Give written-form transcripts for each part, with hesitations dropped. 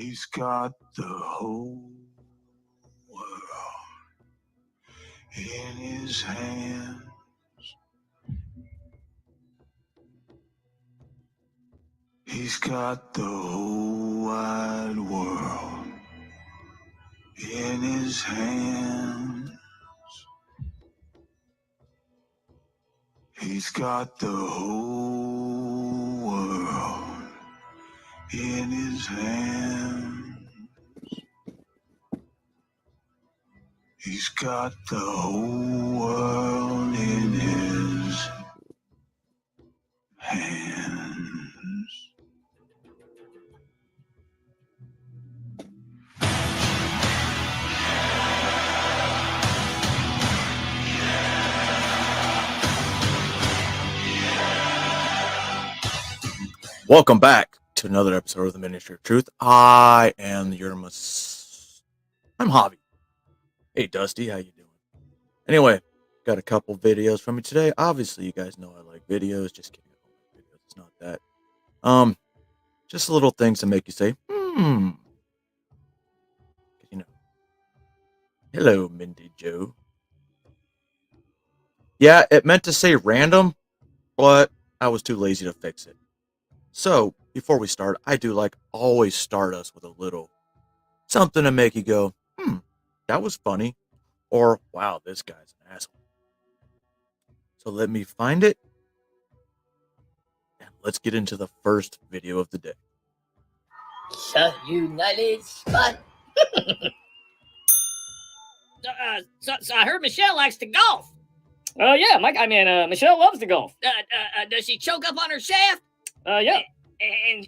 He's got the whole world in his hands. He's got the whole wide world in his hands. He's got the whole world in his hands. He's got the whole world in his hands. Welcome back to another episode of the Ministry of Truth. I am I'm Javi. Hey Dusty, how you doing? Anyway, got a couple videos from me today. Obviously, you guys know I like videos. Just kidding, I don't like videos. It's not that. Just little things to make you say, You know. Hello, Mindy Joe. Yeah, it meant to say random, but I was too lazy to fix it. So, before we start, I do always start us with a little something to make you go, that was funny, or wow, this guy's an asshole. So let me find it, and let's get into the first video of the day. So United Spot. So I heard Michelle likes to golf. Yeah, Mike. Michelle loves to golf. Does she choke up on her shaft? Yeah.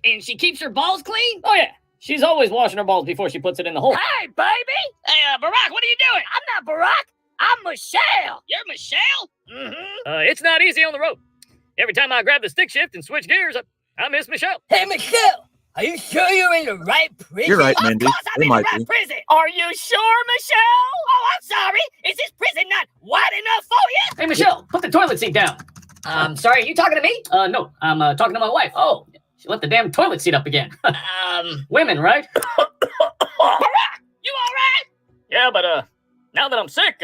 And she keeps her balls clean? Oh, yeah. She's always washing her balls before she puts it in the hole. Hey, baby! Hey, Barack, what are you doing? I'm not Barack. I'm Michelle. You're Michelle? Mm-hmm. It's not easy on the road. Every time I grab the stick shift and switch gears, I miss Michelle. Hey, Michelle, are you sure you're in the right prison? You're right, Mindy. Of course I'm in the right prison. Are you sure, Michelle? Oh, I'm sorry. Is this prison not wide enough for you? Hey, Michelle, put the toilet seat down. Sorry, are you talking to me? No, I'm talking to my wife. Oh. She left the damn toilet seat up again. Women, right? Barack, you all right? Yeah, but now that I'm sick,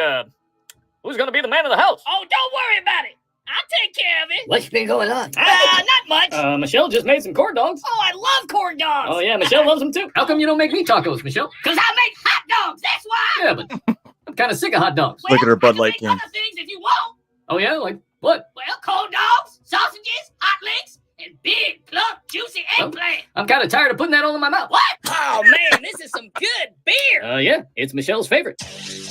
who's gonna be the man of the house? Oh, don't worry about it. I'll take care of it. What's been going on? Not much. Michelle just made some corn dogs. Oh, I love corn dogs. Oh, yeah, Michelle loves them too. How come you don't make me tacos, Michelle? Because I make hot dogs, that's why. Yeah, but I'm kind of sick of hot dogs. Look at her Bud I can Light make can. other things if you want. Oh, yeah? Like what? Well, cold dogs, sausages, hot links, and big, plump, juicy eggplant. I'm kind of tired of putting that all in my mouth. What? Oh, man, this is some good beer. Yeah, it's Michelle's favorite.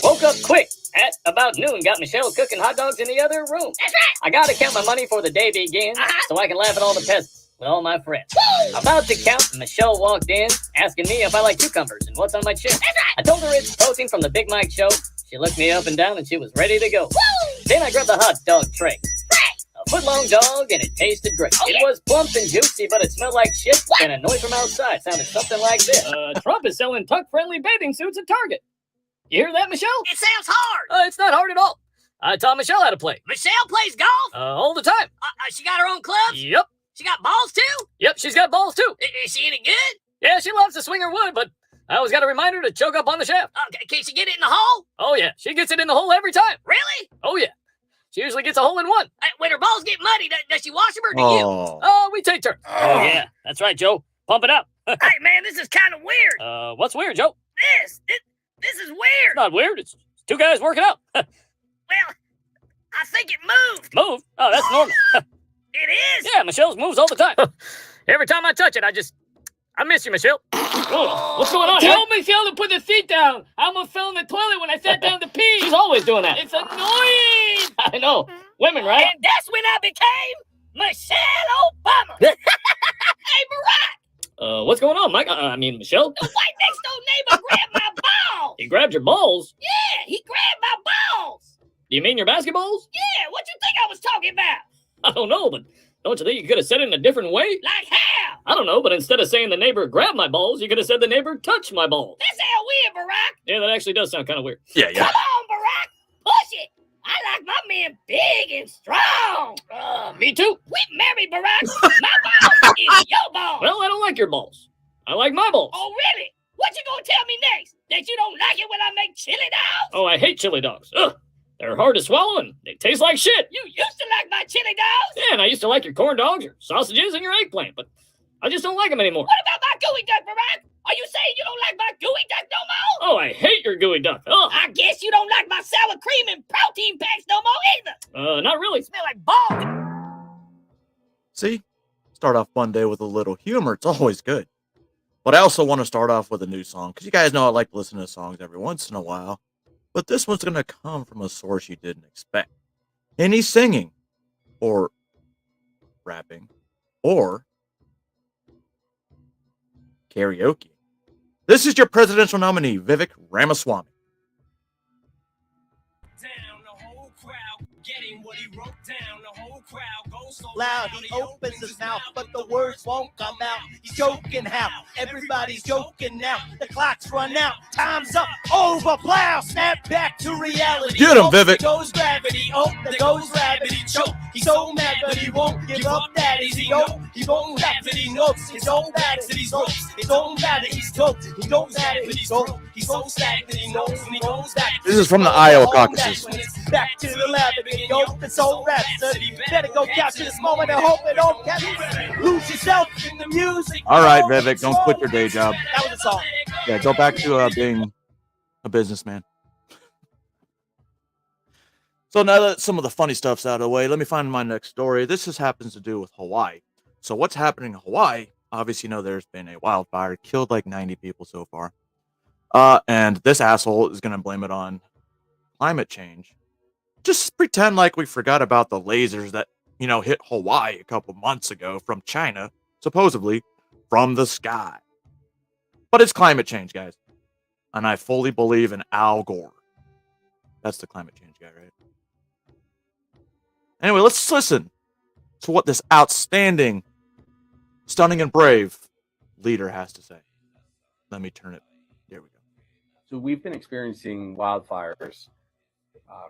Woke up quick at about noon, got Michelle cooking hot dogs in the other room. That's right. I gotta count my money before the day begins, so I can laugh at all the peasants with all my friends. Woo! About to count, Michelle walked in, asking me if I like cucumbers and what's on my chin. That's right. I told her it's protein from the Big Mike show. She looked me up and down, and she was ready to go. Woo! Then I grabbed the hot dog tray. A foot-long dog, and it tasted great. Oh, It yeah. was plump and juicy, but it smelled like shit, and a noise from outside sounded something like this. Trump is selling tuck-friendly bathing suits at Target. You hear that, Michelle? It sounds hard. It's not hard at all. I taught Michelle how to play. Michelle plays golf? All the time. She got her own clubs? Yep. She got balls, too? Yep, she's got balls, too. Is she any good? Yeah, she loves to swing her wood, but I always got to remind her to choke up on the shaft. Can she get it in the hole? Oh, yeah. She gets it in the hole every time. Really? Oh, yeah. She usually gets a hole in one. When her balls get muddy, does she wash them or do you? Oh, we take turns. Oh, yeah. That's right, Joe. Pump it up. Hey, man, this is kind of weird. What's weird, Joe? This is weird. It's not weird. It's two guys working out. Well, I think it moved. Move? Oh, that's normal. It is? Yeah, Michelle's moves all the time. Every time I touch it, I miss you, Michelle. Oh, what's going on? Tell Michelle to put the seat down. I almost fell in the toilet when I sat down to pee. She's always doing that. It's annoying. I know. Women, right? And that's when I became Michelle Obama. Hey, Barack, What's going on, Mike? Michelle? the white next door neighbor grabbed my balls. He grabbed your balls? Yeah, he grabbed my balls. Do you mean your basketballs? Yeah, what you think I was talking about? I don't know, but don't you think you could have said it in a different way? Like how? I don't know, but instead of saying the neighbor grabbed my balls, you could have said the neighbor touched my balls. That sound weird, Barack. Yeah, that actually does sound kind of weird. Yeah. Come on, Barack. Push it. I like my men big and strong. Me too. Quit married, Barack. My balls is your balls. Well, I don't like your balls. I like my balls. Oh, really? What you gonna tell me next? That you don't like it when I make chili dogs? Oh, I hate chili dogs. Ugh. They're hard to swallow and they taste like shit. You used to like my chili dogs? Yeah, and I used to like your corn dogs, your sausages, and your eggplant, but I just don't like them anymore. What about my gooey duck, Barack? Are you saying you don't like my gooey duck no more? Oh, I hate your gooey duck. Ugh. I guess you don't like my sour cream and protein packs no more either. Not really. Smell like balls. See? Start off one day with a little humor. It's always good. But I also want to start off with a new song, because you guys know I like to listen to songs every once in a while. But this one's going to come from a source you didn't expect. And he's singing, or rapping, or karaoke. This is your presidential nominee, Vivek Ramaswamy. Loud, he opens his mouth, but the words won't come out. He's joking how everybody's joking now. The clock's run out, time's up, over, plow, snap back to reality. Get him, Vivek. There goes gravity, there goes rabbit, he choke. He's so mad, but he won't give up that easy. He won't laugh it, he knows his own bad that he's broke. His own bad that he's broke. He knows that he's broke. He's so sad that he knows, and he knows that. This is from the Iowa caucuses. Back to the lab, and he opens soul rhapsody. Better go capture this moment and hope it don't lose yourself in the music. All right, Vivek, don't quit your day job. That was the song. Yeah, go back to being a businessman. So now that some of the funny stuff's out of the way, let me find my next story. This just happens to do with Hawaii. So what's happening in Hawaii? Obviously, you know there's been a wildfire, killed like 90 people so far. And this asshole is going to blame it on climate change. Just pretend like we forgot about the lasers that, you know, hit Hawaii a couple months ago from China, supposedly from the sky. But it's climate change, guys. And I fully believe in Al Gore. That's the climate change guy, right? Anyway, let's listen to what this outstanding, stunning, and brave leader has to say. Let me turn it. There we go. So we've been experiencing wildfires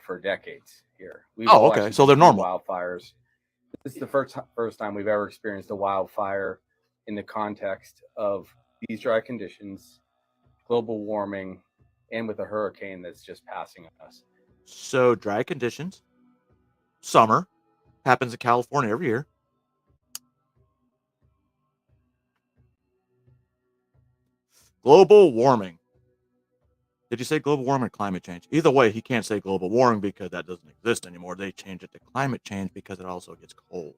for decades here. Oh, okay. So they're normal. Wildfires. This is the first time we've ever experienced a wildfire in the context of these dry conditions, global warming, and with a hurricane that's just passing us. So dry conditions, summer, happens in California every year. Global warming. Did you say global warming or climate change? Either way, he can't say global warming because that doesn't exist anymore. They change it to climate change because it also gets cold.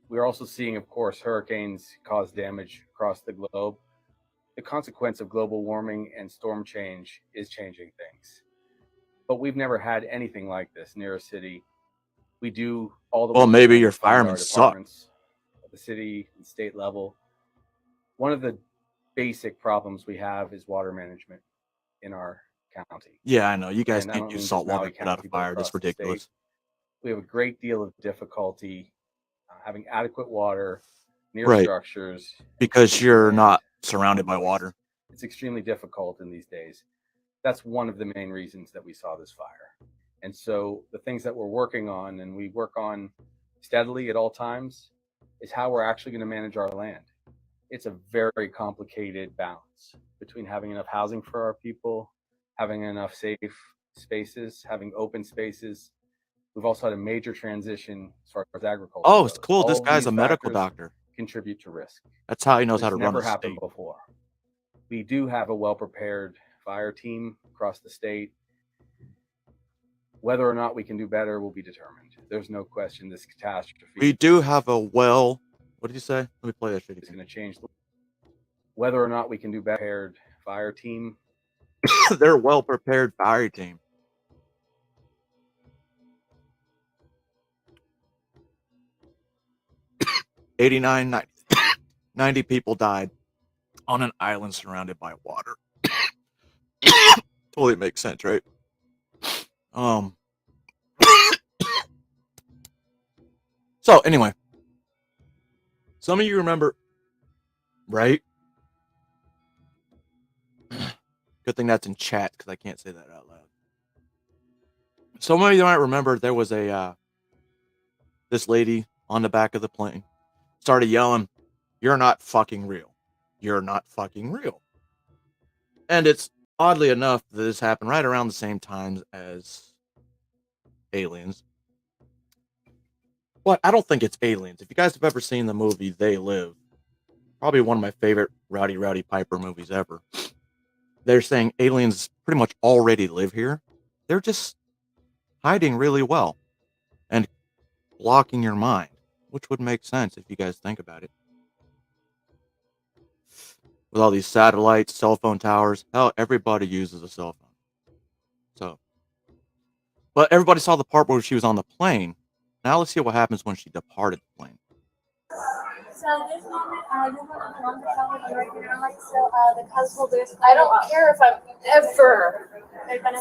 We're also seeing, of course, hurricanes cause damage across the globe. The consequence of global warming and storm change is changing things. But we've never had anything like this near a city. We do all the... Well, maybe your firemen suck. At the city and state level. One of the basic problems we have is water management in our county. Yeah, I know. You guys can't use salt water to put out a fire. That's ridiculous. We have a great deal of difficulty having adequate water near structures. Because you're not surrounded by water. It's extremely difficult in these days. That's one of the main reasons that we saw this fire. And so the things that we're working on, and we work on steadily at all times, is how we're actually going to manage our land. It's a very complicated balance between having enough housing for our people, having enough safe spaces, having open spaces. We've also had a major transition as far as agriculture. Oh, it's goes. cool. All This of guy's these a medical factors doctor. Contribute to risk. That's how he knows how to It's run never a happened state. before. We do have a well-prepared fire team across the state. Whether or not we can do better will be determined. There's no question this catastrophe. We do have a what did you say? Let me play that shit It's again. going to change. Whether or not we can do better, prepared fire team. They're a well-prepared fire team. '89, 90 people died on an island surrounded by water. Totally makes sense, right? So anyway, some of you remember, right? Good thing that's in chat because I can't say that out loud. Some of you might remember there was a this lady on the back of the plane started yelling, You're not fucking real. You're not fucking real. And it's oddly enough that this happened right around the same time as Aliens. But I don't think it's Aliens. If you guys have ever seen the movie They Live, probably one of my favorite Rowdy Piper movies ever. They're saying aliens pretty much already live here. They're just hiding really well and blocking your mind, which would make sense if you guys think about it. With all these satellites, cell phone towers, hell, everybody uses a cell phone. So, but everybody saw the part where she was on the plane. Now let's see what happens when she departed the plane. So this moment, you want to tell what you're working on, like, so the cuz will do. I don't care if I'm ever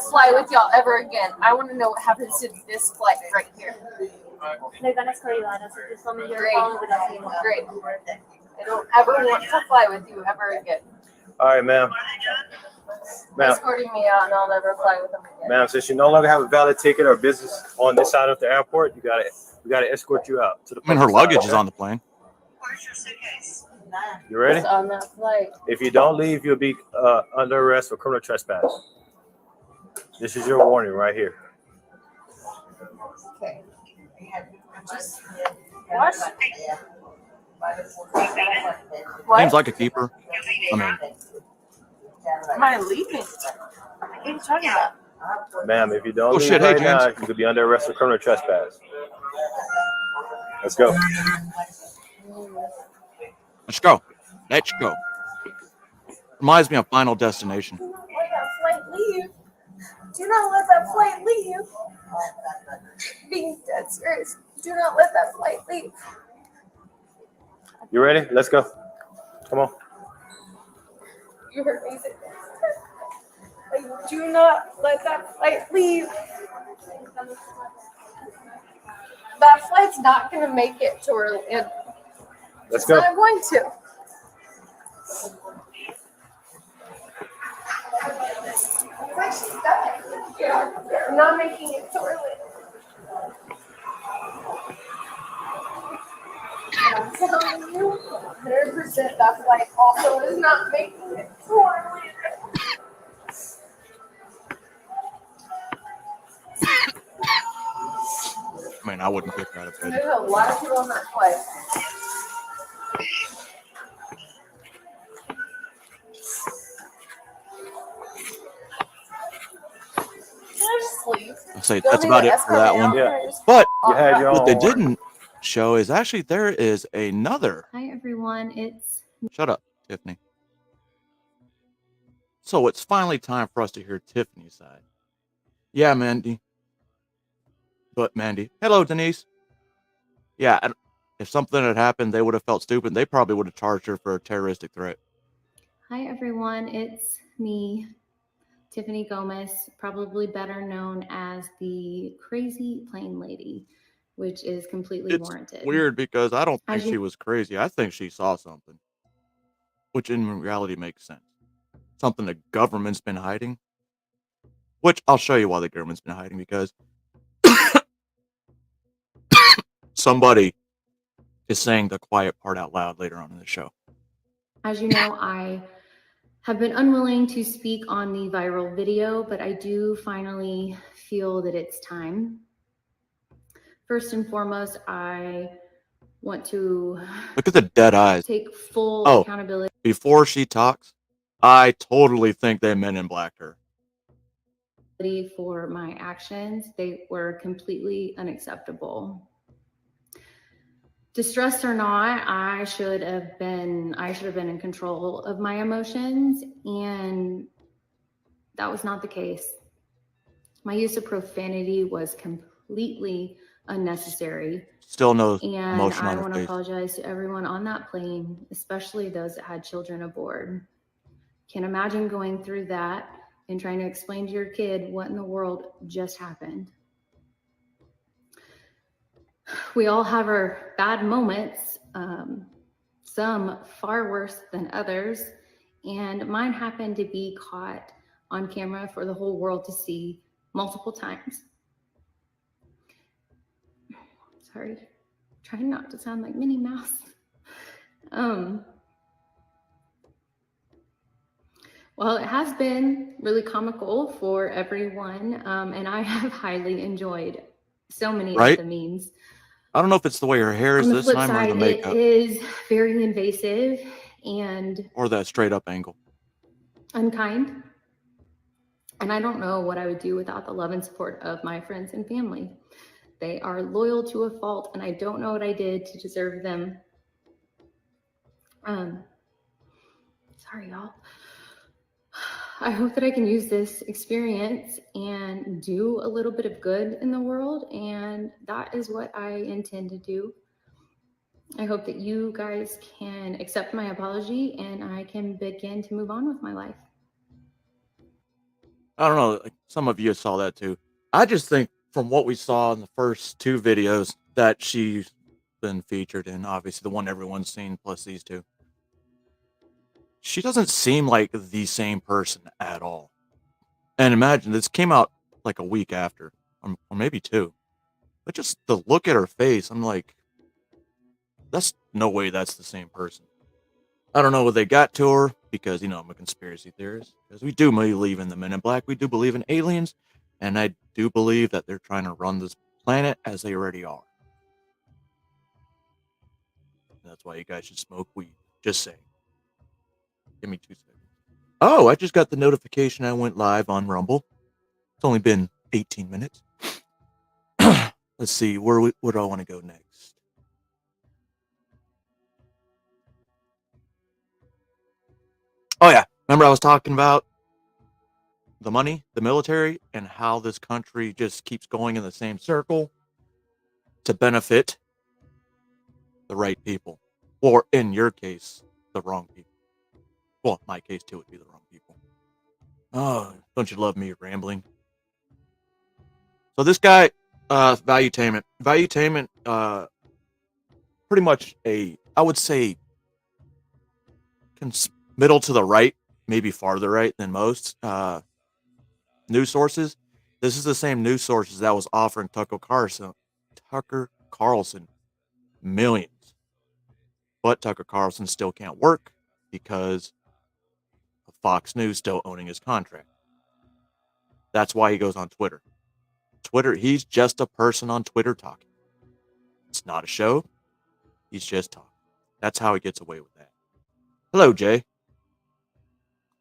fly with y'all ever again. I want to know what happens to this flight right here. They're gonna escort you out, so just let me hear Great. all of it. Great. I don't ever want to fly with you ever again. All right, ma'am. Ma'am, Escorting me out, and I'll never fly with them again. ma'am, since you no longer have a valid ticket or business on this side of the airport, we gotta escort you out to the. I mean, her public side, luggage is okay? on the plane. You ready? It's on that flight. If you don't leave, you'll be under arrest for criminal trespass. This is your warning right here. Okay. What? Seems like a keeper. I mean, Am I leaving? What are you talking about? Ma'am, if you don't Oh, leave shit, hey, right now, James. you could be under arrest for criminal trespass. Let's go. let's go. Let's go. Reminds me of Final Destination. Do not let that flight leave. Do not let that flight leave. Being dead serious. Do not let that flight leave. You ready? Let's go. Come on. You heard me say that. Like, do not let that flight leave. That flight's not going to make it to Orlando. Let's It's go. not going to. It's like she's dying. You're not making it to Orlando. I'm telling you, 100% that flight also is not making it to Orlando. I mean, I wouldn't get out of bed. There's a lot of people on that flight. Can I just leave? I'll say that's about it for that one. Yeah. But You had your what own they warning. didn't show is actually there is another. Hi everyone, it's Shut up, Tiffany. So it's finally time for us to hear Tiffany's side. Yeah, Mandy. But Mandy. Hello, Denise. Yeah, if something had happened, they would have felt stupid. They probably would have charged her for a terroristic threat. hi everyone, it's me, Tiffany Gomas, probably better known as the crazy plane lady, which is completely It's warranted. weird because I don't think As you- she was crazy. I think she saw something, which in reality makes sense. Something the government's been hiding, which I'll show you why the government's been hiding, because somebody is saying the quiet part out loud later on in the show. As you know, I have been unwilling to speak on the viral video, but I do finally feel that it's time. First and foremost, I want to Look at the dead eyes. take full Oh. accountability Before she talks, I totally think they Men in Blacked her. for my actions. They were completely unacceptable. Distressed or not, I should have been in control of my emotions, and that was not the case. My use of profanity was completely unnecessary. Still no And emotion I on her want to face. apologize to everyone on that plane, especially those that had children aboard. Can't imagine going through that and trying to explain to your kid what in the world just happened. We all have our bad moments, some far worse than others, and mine happened to be caught on camera for the whole world to see multiple times. Sorry, trying not to sound like Minnie Mouse. Well, it has been really comical for everyone, and I have highly enjoyed so many Right? of the memes. I don't know if it's the way her hair is On the this flip time or the side, it makeup is very invasive and or that straight up angle. unkind. And I don't know what I would do without the love and support of my friends and family. They are loyal to a fault, and I don't know what I did to deserve them. Sorry, y'all. I hope that I can use this experience and do a little bit of good in the world, and that is what I intend to do. I hope that you guys can accept my apology and I can begin to move on with my life. I don't know. Like, some of you saw that too. I just think from what we saw in the first two videos that she's been featured in, obviously the one everyone's seen plus these two, she doesn't seem like the same person at all. And imagine this came out like a week after, or maybe two. But just the look at her face, I'm like, that's no way that's the same person. I don't know what they got to her because, I'm a conspiracy theorist. Because we do believe in the Men in Black. We do believe in aliens. And I do believe that they're trying to run this planet as they already are. That's why you guys should smoke weed. Just saying. Give me 2 seconds. Oh, I just got the notification I went live on Rumble. It's only been 18 minutes. Let's see, where do I want to go next? Oh, yeah. Remember I was talking about the money, the military, and how this country just keeps going in the same circle to benefit the right people. Or, in your case, the wrong people. Well, in my case, too, it would be the wrong people. Oh, don't you love me rambling? So this guy, Valuetainment. Valuetainment, pretty much I would say, middle to the right, maybe farther right than most news sources. This is the same news sources that was offering Tucker Carlson millions. But Tucker Carlson still can't work because of Fox News still owning his contract. That's why he goes on Twitter. He's just a person on Twitter talking. It's not a show. He's just talking. That's how he gets away with that. Hello, Jay.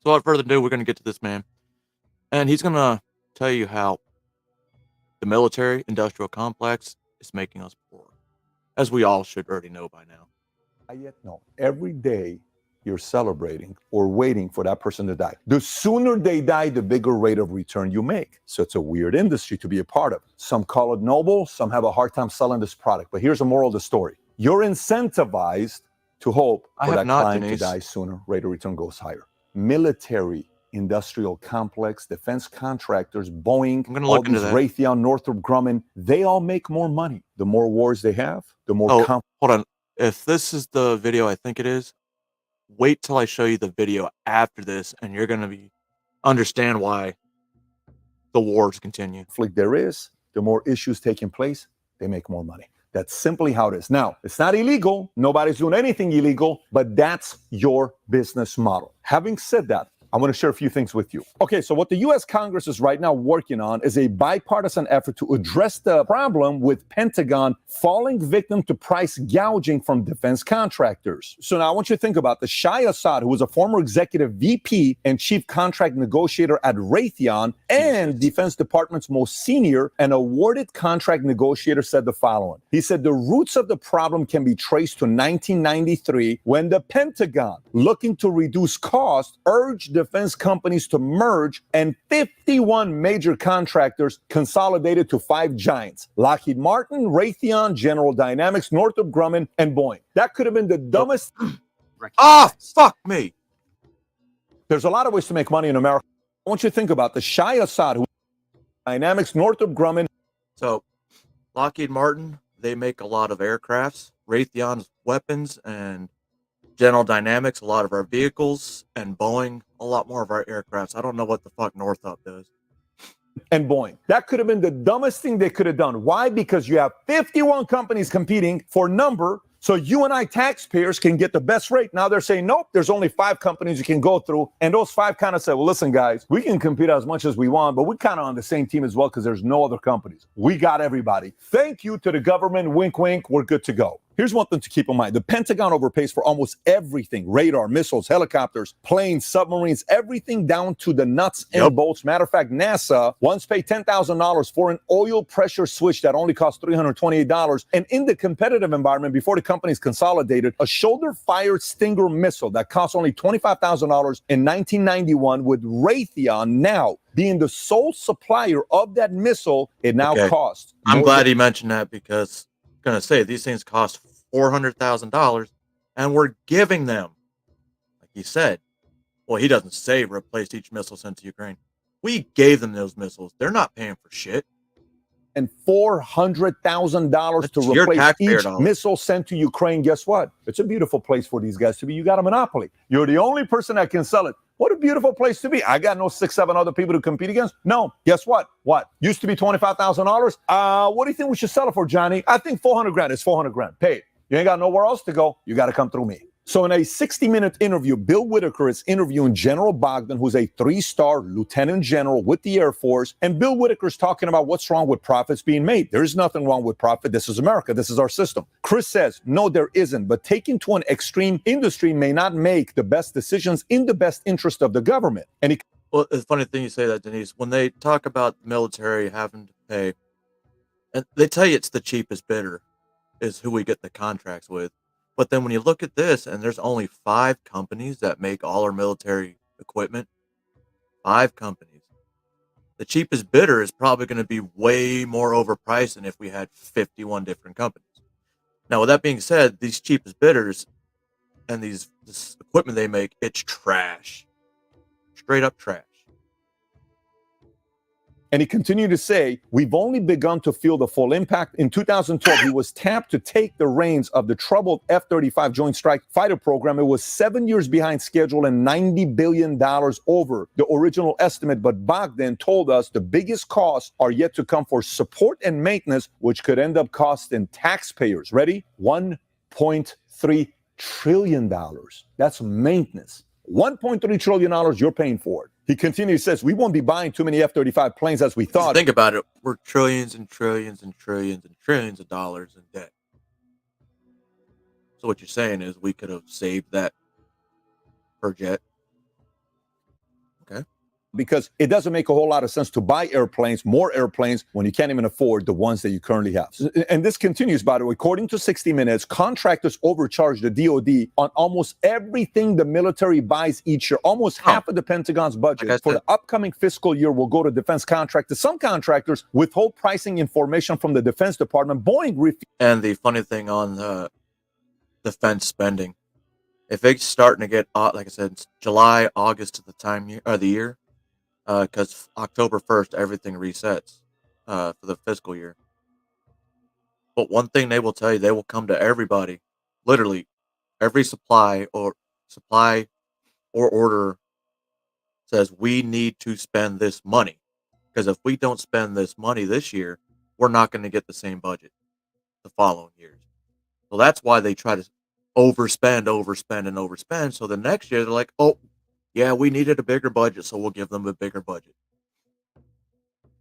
So without further ado, we're going to get to this man. And he's going to tell you how the military-industrial complex is making us poor. As we all should already know by now. No. Every day you're celebrating or waiting for that person to die. The sooner they die, the bigger rate of return you make. So it's a weird industry to be a part of. Some call it noble, some have a hard time selling this product. But here's the moral of the story. You're incentivized to hope for that client to die sooner, rate of return goes higher. Military industrial complex, defense contractors, Boeing, all these Raytheon, Northrop Grumman, they all make more money. The more wars they have, the more... hold on. If this is the video I think it is, wait till I show you the video after this, and you're going to understand why the wars continue. There is, the more issues taking place, they make more money. That's simply how it is. Now, it's not illegal. Nobody's doing anything illegal, but that's your business model. Having said that, I want to share a few things with you. Okay, so what the U.S. Congress is right now working on is a bipartisan effort to address the problem with Pentagon falling victim to price gouging from defense contractors. So now I want you to think about the Shai Assad, who was a former executive VP and chief contract negotiator at Raytheon and Defense Department's most senior and awarded contract negotiator, said the following. He said the roots of the problem can be traced to 1993 when the Pentagon, looking to reduce costs, urged defense companies to merge, and 51 major contractors consolidated to 5 giants: Lockheed Martin, Raytheon, General Dynamics, Northrop Grumman, and Boeing. That could have been the dumbest... fuck me. There's a lot of ways to make money in America. I want you to think about the Shai Assad, who Dynamics, Northrop Grumman. So, Lockheed Martin, they make a lot of aircrafts, Raytheon's weapons, and General Dynamics, a lot of our vehicles, and Boeing, a lot more of our aircrafts. I don't know what the fuck Northrop does. And Boeing. That could have been the dumbest thing they could have done. Why? Because you have 51 companies competing for number So you and I taxpayers can get the best rate. Now they're saying, nope, there's only 5 companies you can go through. And those 5 kind of said, well, listen, guys, we can compete as much as we want, but we're kind of on the same team as well because there's no other companies. We got everybody. Thank you to the government. Wink, wink. We're good to go. Here's one thing to keep in mind. The Pentagon overpays for almost everything. Radar, missiles, helicopters, planes, submarines, everything down to the nuts and bolts. Matter of fact, NASA once paid $10,000 for an oil pressure switch that only cost $328. And in the competitive environment, before the companies consolidated, a shoulder-fired Stinger missile that cost only $25,000 in 1991, with Raytheon now being the sole supplier of that missile, it now costs. I'm glad he mentioned that because I'm going to say these things cost $400,000 and we're giving them, like he said, well, he doesn't say replace each missile sent to Ukraine. We gave them those missiles. They're not paying for shit. And $400,000 to replace each missile sent to Ukraine. Guess what? It's a beautiful place for these guys to be. You got a monopoly. You're the only person that can sell it. What a beautiful place to be. I got no 6, 7 other people to compete against. No. Guess what? What? Used to be $25,000. What do you think we should sell it for, Johnny? I think $400,000 is $400,000. Pay it. You ain't got nowhere else to go. You got to come through me. So in a 60-minute interview, Bill Whitaker is interviewing General Bogdan, who's a 3-star lieutenant general with the Air Force. And Bill Whitaker's talking about what's wrong with profits being made. There is nothing wrong with profit. This is America. This is our system. Chris says, no, there isn't. But taking to an extreme, industry may not make the best decisions in the best interest of the government. And well, it's a funny thing you say that, Denise. When they talk about the military having to pay, and they tell you it's the cheapest bidder is who we get the contracts with. But then when you look at this, and there's only 5 companies that make all our military equipment, 5 companies. The cheapest bidder is probably going to be way more overpriced than if we had 51 different companies. Now, with that being said, these cheapest bidders and this equipment they make, it's trash. Straight up trash. And he continued to say, we've only begun to feel the full impact. In 2012, he was tapped to take the reins of the troubled F-35 Joint Strike Fighter program. It was 7 years behind schedule and $90 billion over the original estimate. But Bogdan told us the biggest costs are yet to come for support and maintenance, which could end up costing taxpayers, ready? $1.3 trillion. That's maintenance. $1.3 trillion you're paying for it. He continues, says, we won't be buying too many F-35 planes as we thought. Think about it. We're trillions and trillions and trillions and trillions of dollars in debt. So what you're saying is we could have saved that per jet. Okay. Because it doesn't make a whole lot of sense to buy airplanes, more airplanes, when you can't even afford the ones that you currently have. And this continues, by the way. According to 60 Minutes, contractors overcharge the DOD on almost everything the military buys each year. Almost half of the Pentagon's budget for the upcoming fiscal year will go to defense contractors. Some contractors withhold pricing information from the Defense Department. Boeing And the funny thing on the defense spending, if it's starting to get, like I said, July, August to the time of the year, because October 1st, everything resets for the fiscal year. But one thing they will tell you, they will come to everybody, literally every supply or order says we need to spend this money. Because if we don't spend this money this year, we're not going to get the same budget the following years. So that's why they try to overspend. So the next year, they're like, oh, yeah, we needed a bigger budget, so we'll give them a bigger budget.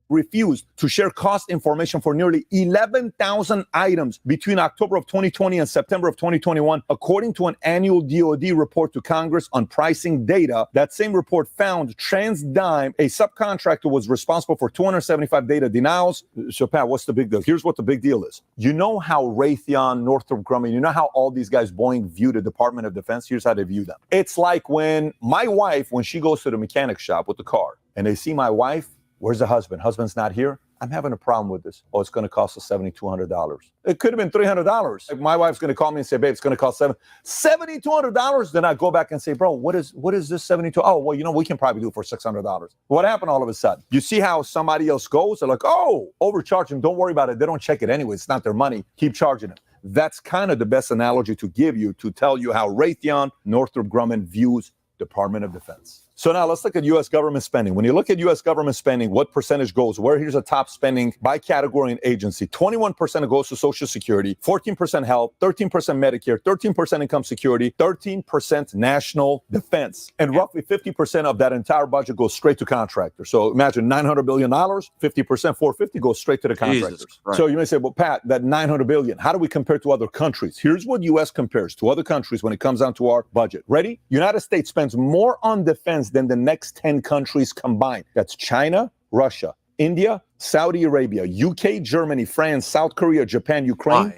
refused to share cost information for nearly 11,000 items between October of 2020 and September of 2021, according to an annual DoD report to Congress on pricing data. That same report found TransDigm, a subcontractor, was responsible for 275 data denials. So, Pat, what's the big deal? Here's what the big deal is. You know how Raytheon, Northrop Grumman, you know how all these guys, Boeing, view the Department of Defense? Here's how they view them. It's like when my wife, when she goes to the mechanic shop with the car, and they see my wife, where's the husband? Husband's not here. I'm having a problem with this. Oh, it's going to cost us $7,200. It could have been $300. If my wife's going to call me and say, babe, it's going to cost $7,200. Then I go back and say, bro, what is this $72? Oh, well, you know, we can probably do it for $600. What happened all of a sudden? You see how somebody else goes? They're like, oh, overcharge them. Don't worry about it. They don't check it anyway. It's not their money. Keep charging them. That's kind of the best analogy to give you to tell you how Raytheon, Northrop Grumman views Department of Defense. So now let's look at U.S. government spending. When you look at U.S. government spending, what percentage goes where? Here's a top spending by category and agency. 21% goes to Social Security, 14% health, 13% Medicare, 13% income security, 13% national defense. And roughly 50% of that entire budget goes straight to contractors. So imagine $900 billion, 50%, 450 goes straight to the contractors. So you may say, well, Pat, that $900 billion, how do we compare to other countries? Here's what U.S. compares to other countries when it comes down to our budget. Ready? United States spends more on defense than the next 10 countries combined. That's China, Russia, India, Saudi Arabia, UK, Germany, France, South Korea, Japan, Ukraine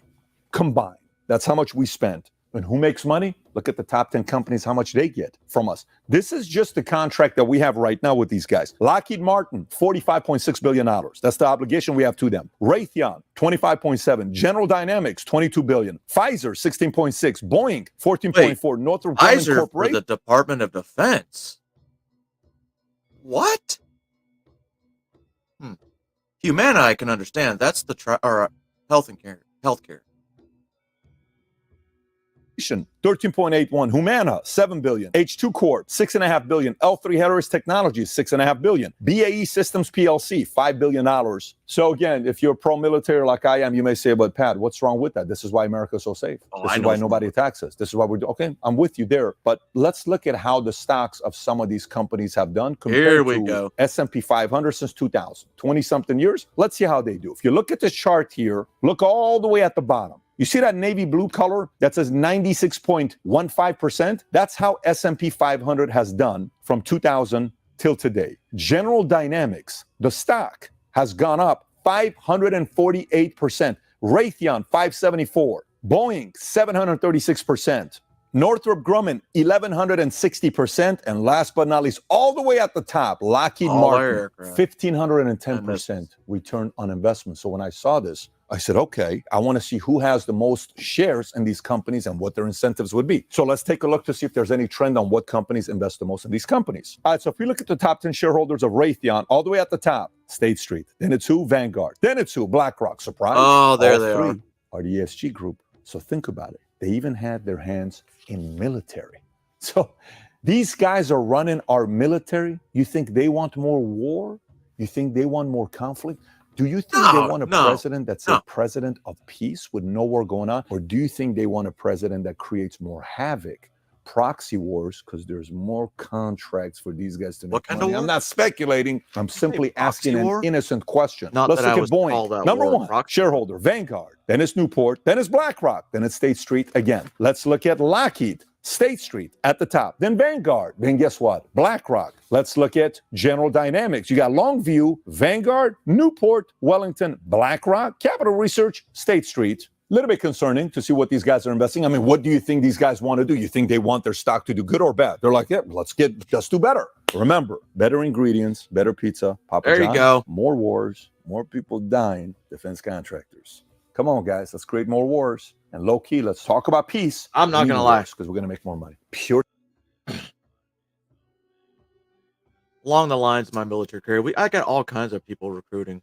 combined. That's how much we spend. And who makes money? Look at the top 10 companies, how much they get from us. This is just the contract that we have right now with these guys. Lockheed Martin, $45.6 billion. That's the obligation we have to them. Raytheon, $25.7. General Dynamics, $22 billion. Pfizer, $16.6. Boeing, $14.4. Northrop Grumman Pfizer for Corporation. the Department of Defense. What? Humana, I can understand. That's the healthcare. 13.81. Humana, $7 billion. H2 Corp, $6.5 billion. L3 Harris Technologies, $6.5 billion. BAE Systems PLC, $5 billion. So again, if you're pro-military like I am, you may say, but Pat, what's wrong with that? This is why America's so safe. This is why nobody attacks us. This is why we're okay. I'm with you there. But let's look at how the stocks of some of these companies have done compared to S&P 500 since 2000, 20-something years. Let's see how they do. If you look at the chart here, look all the way at the bottom. You see that navy blue color that says 96.15%? That's how S&P 500 has done from 2000 till today. General Dynamics, the stock, has gone up 548%. Raytheon, 574. Boeing, 736%. Northrop Grumman, 1,160%. And last but not least, all the way at the top, Lockheed Martin, 1,510% return on investment. So when I saw this, I said, okay, I want to see who has the most shares in these companies and what their incentives would be. So let's take a look to see if there's any trend on what companies invest the most in these companies. All right, so if we look at the top 10 shareholders of Raytheon, all the way at the top, State Street. Then it's who? Vanguard. Then it's who? BlackRock. Surprise. Oh, there all they three are the ESG group. So think about it. They even had their hands in military. So these guys are running our military. You think they want more war? You think they want more conflict? Do you think they want a president that's a president of peace with no war going on? Or do you think they want a president that creates more havoc, proxy wars, because there's more contracts for these guys to make money? I'm not speculating. I'm simply asking an innocent question. Let's look at Boeing. Number one, shareholder, Vanguard. Then it's Newport. Then it's BlackRock. Then it's State Street again. Let's look at Lockheed. State Street at the top, then Vanguard, then guess what? BlackRock. Let's look at General Dynamics. You got Longview, Vanguard, Newport, Wellington, BlackRock, Capital Research, State Street. A little bit concerning to see what these guys are investing. I mean, what do you think these guys want to do? You think they want their stock to do good or bad? They're like, yeah, let's do better. Remember, better ingredients, better pizza, Papa there John, you go. More wars, more people dying, defense contractors. Come on, guys, let's create more wars. And low key, let's talk about peace. I'm not going to lie. Because we're going to make more money. Pure. Along the lines of my military career, I got all kinds of people recruiting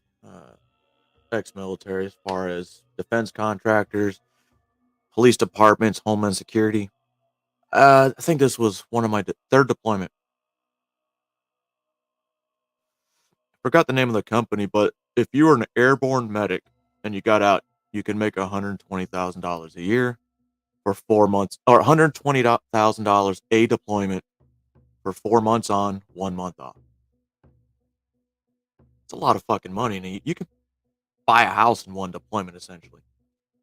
ex-military as far as defense contractors, police departments, homeland security. I think this was one of my third deployment. I forgot the name of the company, but if you were an airborne medic and you got out, you can make $120,000 a year for 4 months, or $120,000 a deployment for 4 months on, 1 month off. It's a lot of fucking money, and you can buy a house in one deployment essentially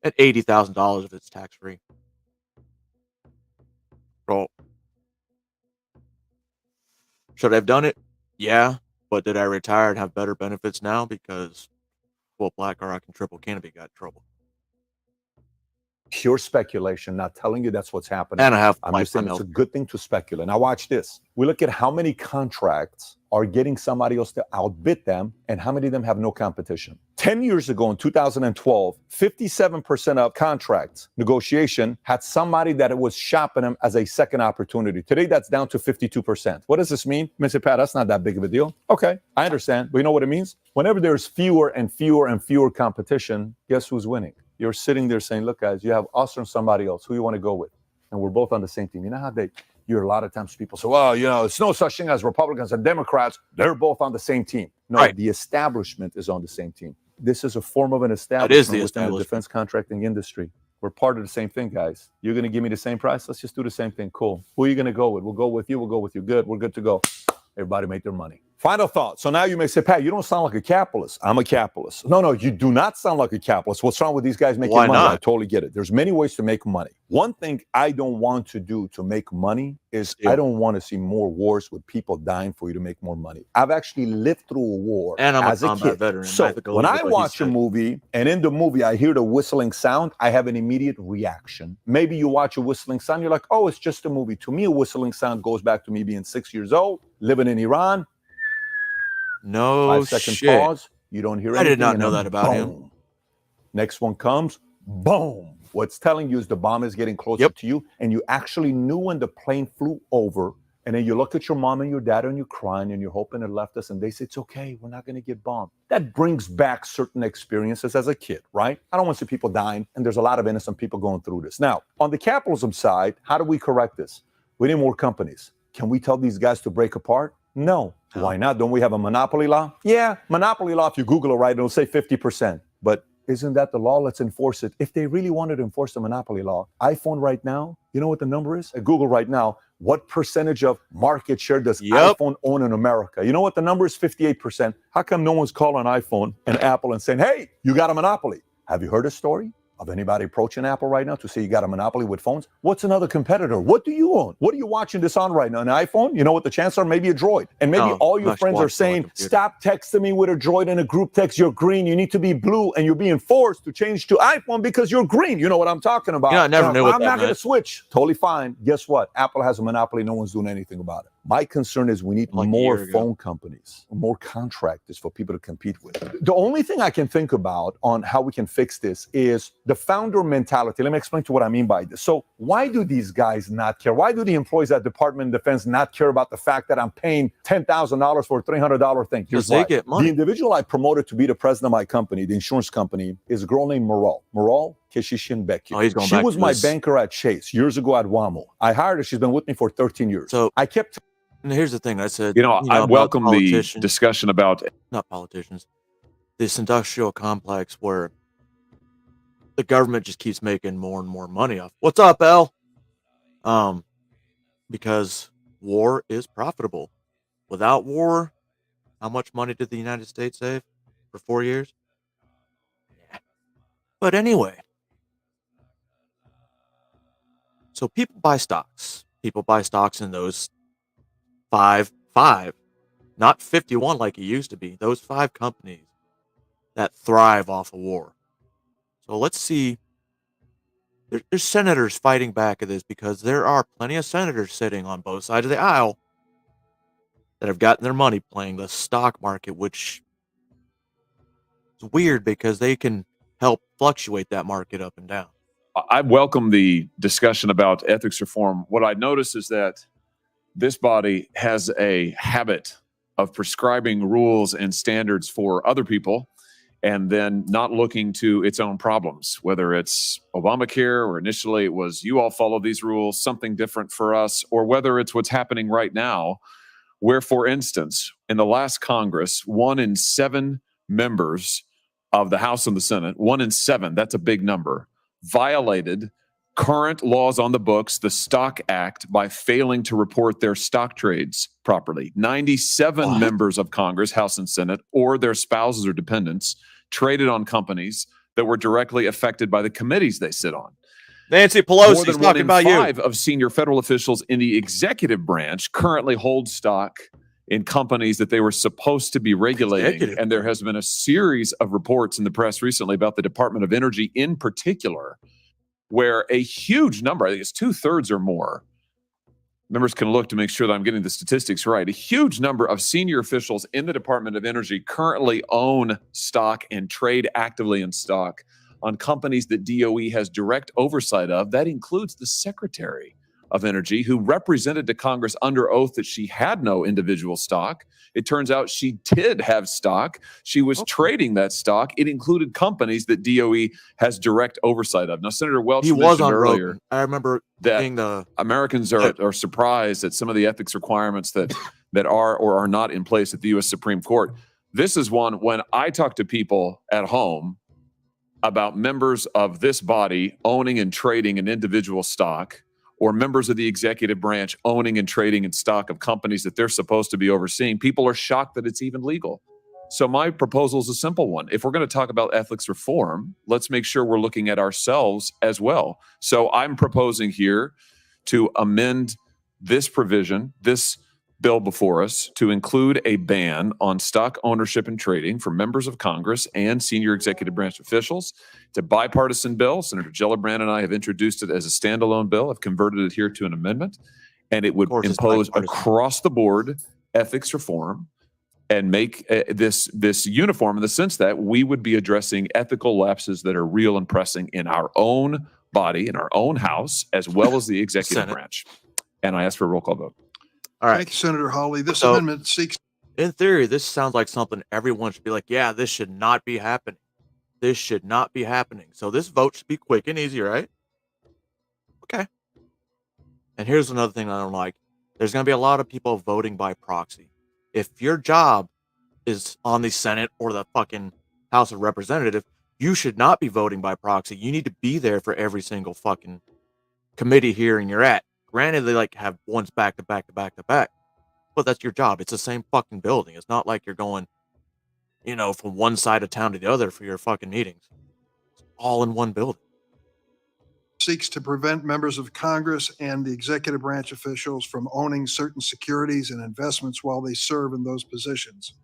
at $80,000 if it's tax free. Bro, should I have done it? Yeah, but did I retire and have better benefits now because? Well, BlackRock and Triple Canopy got in trouble. Pure speculation, not telling you that's what's happening. And I'm just saying it's a good thing to speculate. Now watch this. We look at how many contracts are getting somebody else to outbid them and how many of them have no competition. 10 years ago in 2012, 57% of contracts negotiation had somebody that it was shopping them as a second opportunity. Today, that's down to 52%. What does this mean? Mr. Pat, that's not that big of a deal. Okay, I understand. But you know what it means? Whenever there's fewer and fewer and fewer competition, guess who's winning? You're sitting there saying, look, guys, you have us or somebody else. Who you want to go with? And we're both on the same team. You know how You hear a lot of times people say, well, it's no such thing as Republicans and Democrats. They're both on the same team. No, Right. the establishment is on the same team. This is a form of an establishment within the defense contracting industry. We're part of the same thing, guys. You're going to give me the same price? Let's just do the same thing. Cool. Who are you going to go with? We'll go with you. We'll go with you. Good. We're good to go. Everybody make their money. Final thought. So now you may say, Pat, you don't sound like a capitalist. I'm a capitalist. No, you do not sound like a capitalist. What's wrong with these guys making money? Not? I totally get it. There's many ways to make money. One thing I don't want to do to make money is I don't want to see more wars with people dying for you to make more money. I've actually lived through a war and I'm as a a combat kid. veteran. So when I watch a movie and in the movie I hear the whistling sound, I have an immediate reaction. Maybe you watch a whistling sound, you're like, oh, it's just a movie. To me, a whistling sound goes back to me being 6 years old, living in Iran. No 5 second shit. Pause. You don't hear anything. I did not and know then that about him. boom. Next one comes. Boom. What's telling you is the bomb is getting closer to you, and you actually knew when the plane flew over. And then you look at your mom and your dad and you're crying and you're hoping it left us, and they say, it's okay, we're not going to get bombed. That brings back certain experiences as a kid, right? I don't want to see people dying, and there's a lot of innocent people going through this. Now, on the capitalism side, how do we correct this? We need more companies. Can we tell these guys to break apart? No. Why not? Don't we have a monopoly law? Yeah, monopoly law, if you Google it right, it'll say 50%. But isn't that the law? Let's enforce it. If they really wanted to enforce the monopoly law, iPhone right now, you know what the number is? At Google right now, what percentage of market share does iPhone own in America? You know what the number is? 58%. How come no one's calling iPhone and Apple and saying, hey, you got a monopoly? Have you heard a story of anybody approaching Apple right now to say you got a monopoly with phones? What's another competitor? What do you own? What are you watching this on right now? An iPhone? You know what the chances are? Maybe a Droid. And maybe all your friends are saying, stop texting me with a Droid in a group text. You're green. You need to be blue. And you're being forced to change to iPhone because you're green. You know what I'm talking about. Yeah, I never knew what I'm that not going to meant. switch. Totally fine. Guess what? Apple has a monopoly. No one's doing anything about it. My concern is we need Like a more year ago. phone companies, more contractors for people to compete with. The only thing I can think about on how we can fix this is the founder mentality. Let me explain to you what I mean by this. So why do these guys not care? Why do the employees at Department of Defense not care about the fact that I'm paying $10,000 for a $300 thing? Here's they why. get money. The individual I promoted to be the president of my company, the insurance company, is a girl named Moral Keshishinbeki. Oh, he's going She back was to my this. banker at Chase years ago at WAMO. I hired her. She's been with me for 13 years. So I kept and here's the thing I said. I about welcome the politicians- discussion about not politicians, this industrial complex where the government just keeps making more and more money off. What's up, El? Because war is profitable. Without war, how much money did the United States save for 4 years? Yeah. But anyway, so people buy stocks. People buy stocks in those five, not 51 like it used to be. Those 5 companies that thrive off of war. So let's see. There's senators fighting back at this because there are plenty of senators sitting on both sides of the aisle that have gotten their money playing the stock market, which is weird because they can help fluctuate that market up and down. I welcome the discussion about ethics reform. What I notice is that this body has a habit of prescribing rules and standards for other people and then not looking to its own problems, whether it's Obamacare or initially it was you all follow these rules, something different for us, or whether it's what's happening right now, where, for instance, in the last Congress, 1 in 7 members of the House and the Senate, 1 in 7, that's a big number, violated current laws on the books, the Stock Act, by failing to report their stock trades properly. 97 members of Congress, House and Senate, or their spouses or dependents, traded on companies that were directly affected by the committees they sit on. Nancy More Pelosi's than 1 talking in about you. 5 of senior federal officials in the executive branch currently hold stock in companies that they were supposed to be regulating. Executive. And there has been a series of reports in the press recently about the Department of Energy in particular, where a huge number, I think it's 2/3 or more, members can look to make sure that I'm getting the statistics right, a huge number of senior officials in the Department of Energy currently own stock and trade actively in stock on companies that DOE has direct oversight of. That includes the secretary of Energy, who represented to Congress under oath that she had no individual stock. It turns out she did have stock. She was trading that stock. It included companies that DOE has direct oversight of. Now, Senator Welch mentioned earlier I remember that Americans are surprised at some of the ethics requirements that are or are not in place at the U.S. Supreme Court. This is one when I talk to people at home about members of this body owning and trading an individual stock, or members of the executive branch owning and trading in stock of companies that they're supposed to be overseeing. People are shocked that it's even legal. So my proposal is a simple one. If we're going to talk about ethics reform, let's make sure we're looking at ourselves as well. So I'm proposing here to amend this provision, this bill before us, to include a ban on stock ownership and trading for members of Congress and senior executive branch officials. It's a bipartisan bill. Senator Gillibrand and I have introduced it as a standalone bill. I've converted it here to an amendment, and it would impose across the board ethics reform and make this uniform in the sense that we would be addressing ethical lapses that are real and pressing in our own body, in our own house, as well as the executive branch. And I ask for a roll call vote. All right. Thank you, Senator Hawley. This amendment seeks. In theory, this sounds like something everyone should be like, yeah, this should not be happening. This should not be happening. So this vote should be quick and easy, right? Okay. And here's another thing I don't like. There's going to be a lot of people voting by proxy. If your job is on the Senate or the fucking House of Representatives, you should not be voting by proxy. You need to be there for every single fucking committee hearing you're at. Granted, they like have ones back to back to back to back, but that's your job. It's the same fucking building. It's not like you're going, from one side of town to the other for your fucking meetings. It's all in one building. Seeks to prevent members of Congress and the executive branch officials from owning certain securities and investments while they serve in those positions.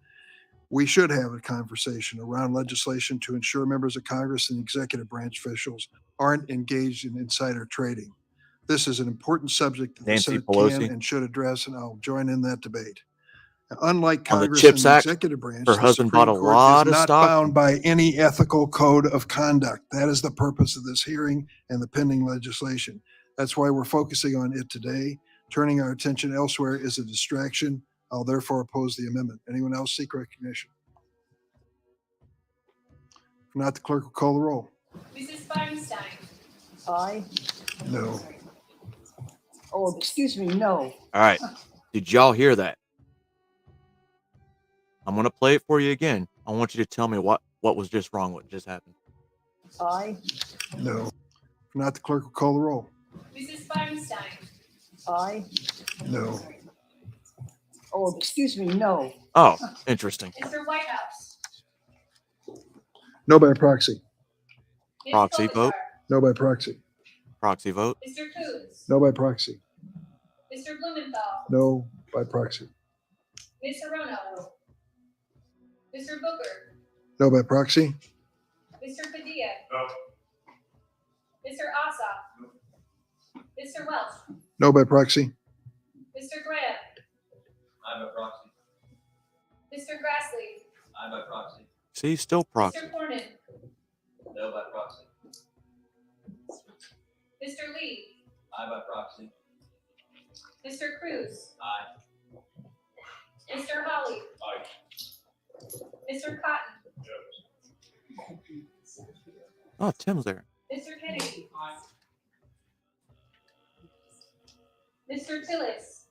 We should have a conversation around legislation to ensure members of Congress and executive branch officials aren't engaged in insider trading. This is an important subject that Nancy the Senate Pelosi can and should address, and I'll join in that debate. Now, unlike On the Congress CHIPS and the Act, executive branch, her the husband Supreme bought a Court lot is of not stock. bound by any ethical code of conduct. That is the purpose of this hearing and the pending legislation. That's why we're focusing on it today. Turning our attention elsewhere is a distraction. I'll therefore oppose the amendment. Anyone else seek recognition? If not, the clerk will call the roll. Mrs. Feinstein. Aye. No. Oh, excuse me, no. All right. Did y'all hear that? I'm going to play it for you again. I want you to tell me what was just wrong, what just happened. Aye. No. If not, the clerk will call the roll. Mrs. Feinstein. Aye. No. Oh, excuse me, no. Oh, interesting. Mr. Whitehouse. No by proxy. Ms. Proxy Klobuchar. vote. No by proxy. Proxy vote. Mr. Coons. No by proxy. Mr. Blumenthal. No by proxy. Ms. Hirono. Mr. Booker. No by proxy. Mr. Padilla. No. Mr. Ossoff. No. Mr. Welch. No by proxy. Mr. Graham. I'm a proxy. Mr. Grassley. I'm a proxy. See, still proxy. Mr. Cornyn. No by proxy. Mr. Lee. I'm a proxy. Mr. Cruz. Aye. Mr. Hawley. Aye. Mr. Cotton. Oh, Tim's there. Mr. Kennedy. Aye. Mr. Tillis.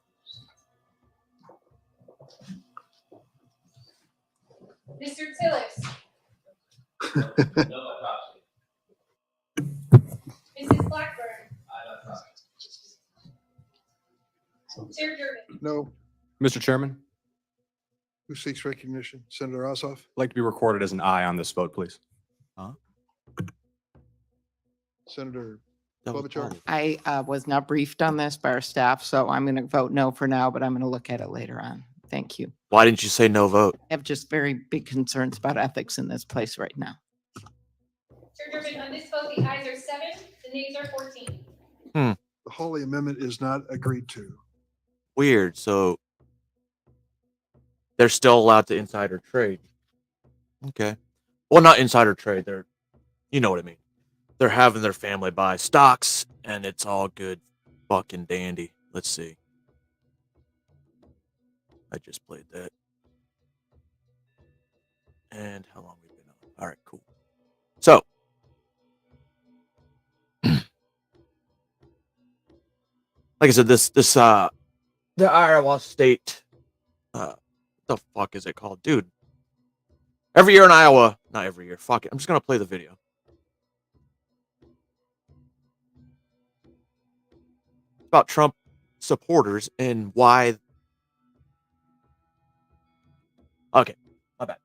Mr. Tillis. No by proxy. Mrs. Blackburn. I'm a proxy. Chair Durbin. No. Mr. Chairman, Who seeks recognition? Senator Ossoff? I'd like to be recorded as an aye on this vote, please. Senator Klobuchar? I was not briefed on this by our staff, so I'm going to vote no for now, but I'm going to look at it later on. Thank you. Why didn't you say no vote? I have just very big concerns about ethics in this place right now. Chair Durbin, on this vote, the ayes are 7, the nays are 14. The Hawley Amendment is not agreed to. Weird. So they're still allowed to insider trade. Okay. Well, not insider trade. You know what I mean. They're having their family buy stocks, and it's all good fucking dandy. Let's see. I just played that. And how long we've been on? All right, cool. So, like I said, the Iowa State, the fuck is it called, dude? Every year in Iowa, not every year. Fuck it. I'm just gonna play the video. About Trump supporters and why. Okay, my bad.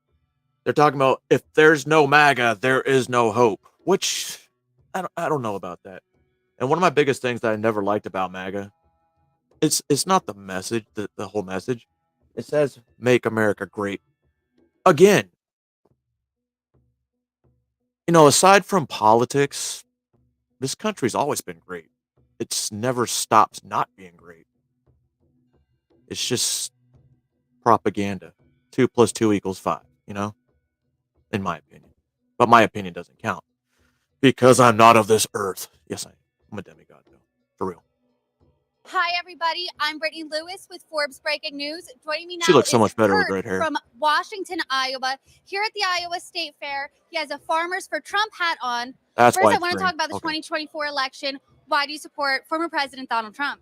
They're talking about if there's no MAGA, there is no hope. Which I don't know about that. And one of my biggest things that I never liked about MAGA, it's not the message, the whole message. It says "Make America Great Again." You know, aside from politics, this country's always been great. It's never stopped not being great. It's just propaganda. 2 + 2 = 5, you know? In my opinion. But my opinion doesn't count. Because I'm not of this earth. Yes, I am. I'm a demigod, though. For real. Hi, everybody. I'm Brittany Lewis with Forbes Breaking News. Joining me now She looks so is much better with Kurt red hair. from Washington, Iowa. Here at the Iowa State Fair, he has a Farmers for Trump hat on. That's First, why I it's want to green. talk about the Okay. 2024 election. Why do you support former President Donald Trump?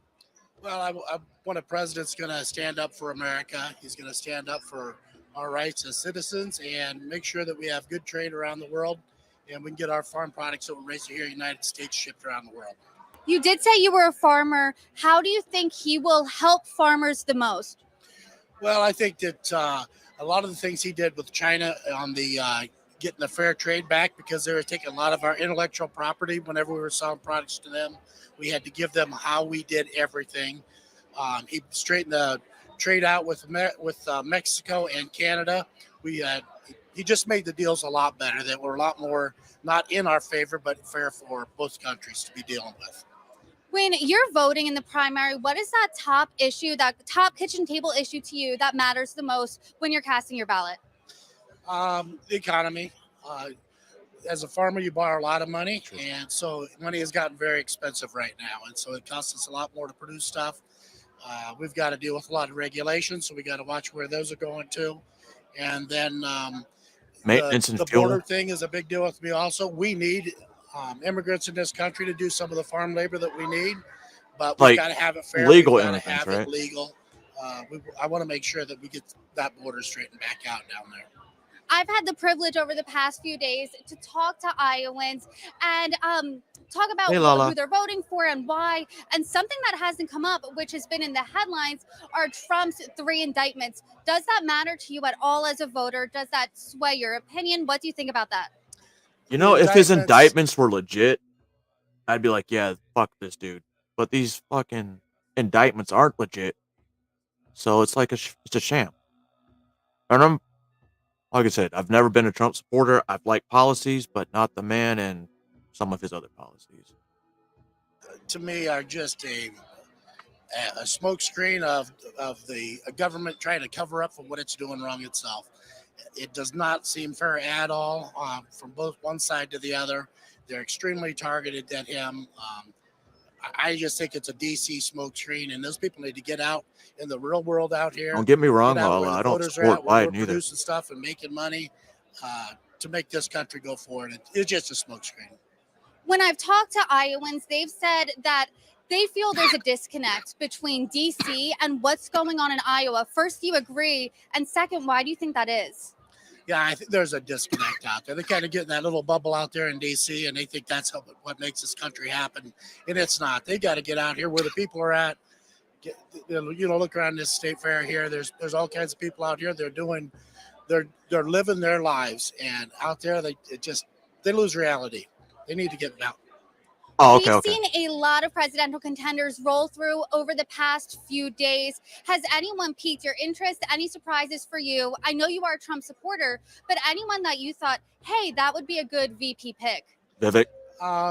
Well, I want a president's going to stand up for America. He's going to stand up for our rights as citizens and make sure that we have good trade around the world and we can get our farm products that we're raising here in the United States shipped around the world. You did say you were a farmer. How do you think he will help farmers the most? Well, I think that a lot of the things he did with China on the getting the fair trade back, because they were taking a lot of our intellectual property whenever we were selling products to them. We had to give them how we did everything. He straightened the trade out with Mexico and Canada. He just made the deals a lot better, that were a lot more not in our favor, but fair for both countries to be dealing with. When you're voting in the primary, what is that top issue, that top kitchen table issue to you that matters the most when you're casting your ballot? The economy. As a farmer, you borrow a lot of money, and so money has gotten very expensive right now, and so it costs us a lot more to produce stuff. We've got to deal with a lot of regulations, so we got to watch where those are going to. And then Maintenance and the fuel. border thing is a big deal with me also. We need immigrants in this country to do some of the farm labor that we need, but we've Like got to have it fair. legal We've got to immigrants, have right? it legal. I want to make sure that we get that border straightened back out down there. I've had the privilege over the past few days to talk to Iowans and talk about Hey, Lala. who they're voting for and why. And something that hasn't come up, which has been in the headlines, are Trump's 3 indictments. Does that matter to you at all as a voter? Does that sway your opinion? What do you think about that? You know, The if his indictments- indictments were legit, I'd be like, yeah, fuck this dude. But these fucking indictments aren't legit. So it's like it's a sham. And like I said, I've never been a Trump supporter. I've liked policies, but not the man and some of his other policies. To me, are just a smokescreen of the government trying to cover up for what it's doing wrong itself. It does not seem fair at all from both one side to the other. They're extremely targeted at him. I just think it's a DC smokescreen, and those people need to get out in the real world out here. Don't get me wrong, Get out where Lala. the I don't voters are support at, where Biden we're either. producing stuff and making money to make this country go forward. It's just a smokescreen. When I've talked to Iowans, they've said that they feel there's a disconnect between DC and what's going on in Iowa. First, do you agree? And second, why do you think that is? Yeah, I think there's a disconnect out there. They kind of get in that little bubble out there in DC, and they think that's what makes this country happen, and it's not. They got to get out here where the people are at. Look around this state fair here. There's all kinds of people out here. They're living their lives, and out there they lose reality. They need to get out. Oh, We've seen a lot of presidential contenders roll through over the past few days. Has anyone piqued your interest? Any surprises for you? I know you are a Trump supporter, but anyone that you thought, hey, that would be a good VP pick? Vivek?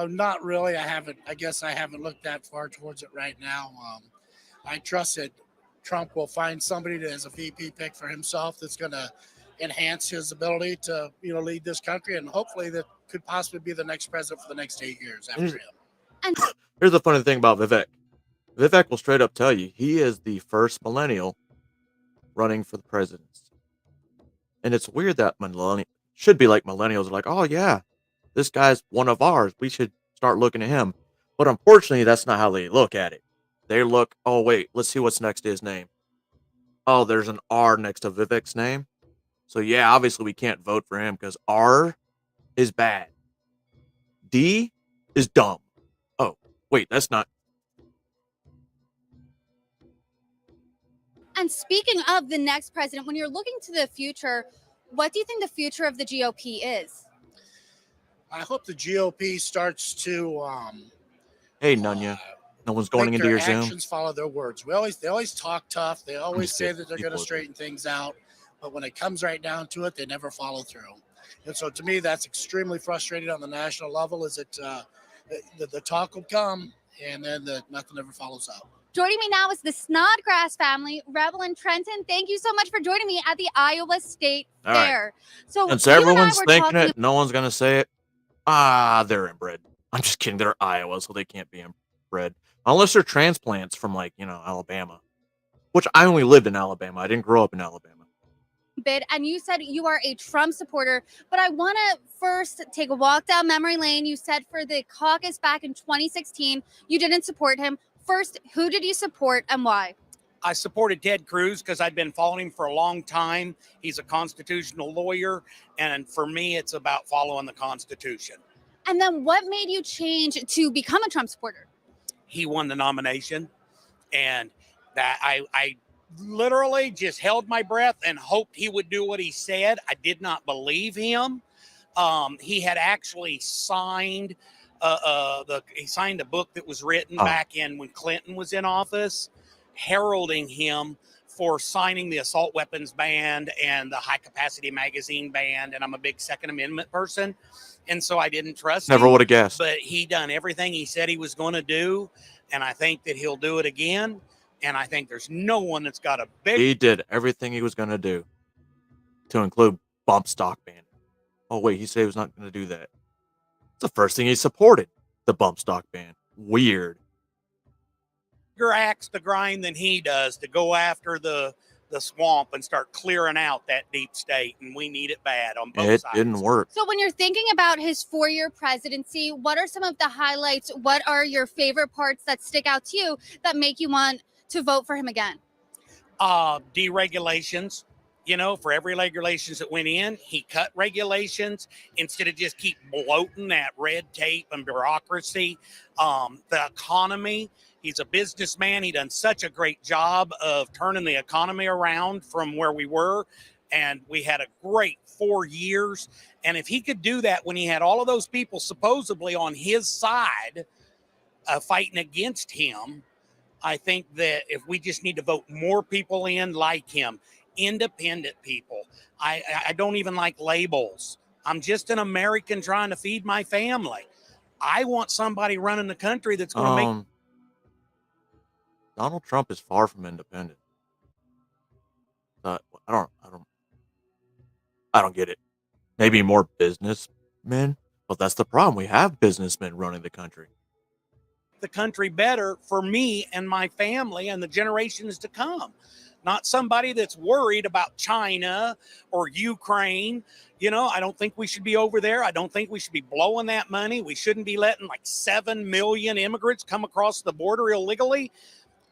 Not really. I guess I haven't looked that far towards it right now. I trust that Trump will find somebody that has a VP pick for himself that's going to enhance his ability to, lead this country, and hopefully that could possibly be the next president for the next 8 years after him. And Here's the funny thing about Vivek. Vivek will straight up tell you he is the first millennial running for the presidency. And it's weird that should be like millennials are like, oh yeah, this guy's one of ours. We should start looking at him. But unfortunately, that's not how they look at it. They look, oh wait, let's see what's next to his name. Oh, there's an R next to Vivek's name. So yeah, obviously we can't vote for him because R is bad. D is dumb. Oh, wait, that's not. And speaking of the next president, when you're looking to the future, what do you think the future of the GOP is? I hope the GOP starts to Hey, Nunya. No one's going make into their your Zoom. actions follow their words. They always talk tough. They always just say kidding. that they're People going to are straighten things out, but when it comes right down to it, they never follow through. And so, to me, that's extremely frustrating on the national level. Is that the talk will come, and then nothing ever follows up. Joining me now is the Snodgrass family, Rebel and Trenton. Thank you so much for joining me at the Iowa State All right. Fair. So Since you and I everyone's were thinking talking it, no one's going to say it. They're inbred. I'm just kidding. They're Iowa, so they can't be inbred. Unless they're transplants from, like, Alabama. Which I only lived in Alabama. I didn't grow up in Alabama. bit, and you said you are a Trump supporter, but I want to first take a walk down memory lane. You said for the caucus back in 2016, you didn't support him. First, who did you support and why? I supported Ted Cruz because I'd been following him for a long time. He's a constitutional lawyer, and for me, it's about following the Constitution. And then what made you change to become a Trump supporter? He won the nomination, and that I literally just held my breath and hoped he would do what he said. I did not believe him. He had actually signed he signed a book that was written back in when Clinton was in office, heralding him for signing the assault weapons ban and the high capacity magazine ban. And I'm a big Second Amendment person. And so I didn't trust him. Never would have guessed. But he done everything he said he was going to do. And I think that he'll do it again. And I think there's no one that's got a big. He did everything he was going to do, to include bump stock ban. Oh, wait, he said he was not going to do that. It's the first thing he supported, the bump stock ban. Weird. Bigger axe to grind than he does to go after the swamp and start clearing out that deep state, and we need it bad on both sides. It didn't work. So when you're thinking about his 4-year presidency, what are some of the highlights? What are your favorite parts that stick out to you that make you want to vote for him again? Deregulations. You know, for every regulations that went in, he cut regulations instead of just keep bloating that red tape and bureaucracy. The economy, he's a businessman. He done such a great job of turning the economy around from where we were. And we had a great 4 years. And if he could do that when he had all of those people supposedly on his side fighting against him, I think that if we just need to vote more people in like him, independent people. I don't even like labels. I'm just an American trying to feed my family. I want somebody running the country that's going to make. Donald Trump is far from independent. I don't get it. Maybe more businessmen, but that's the problem. We have businessmen running the country. The country better for me and my family and the generations to come. Not somebody that's worried about China or Ukraine. You know, I don't think we should be over there. I don't think we should be blowing that money. We shouldn't be letting like 7 million immigrants come across the border illegally.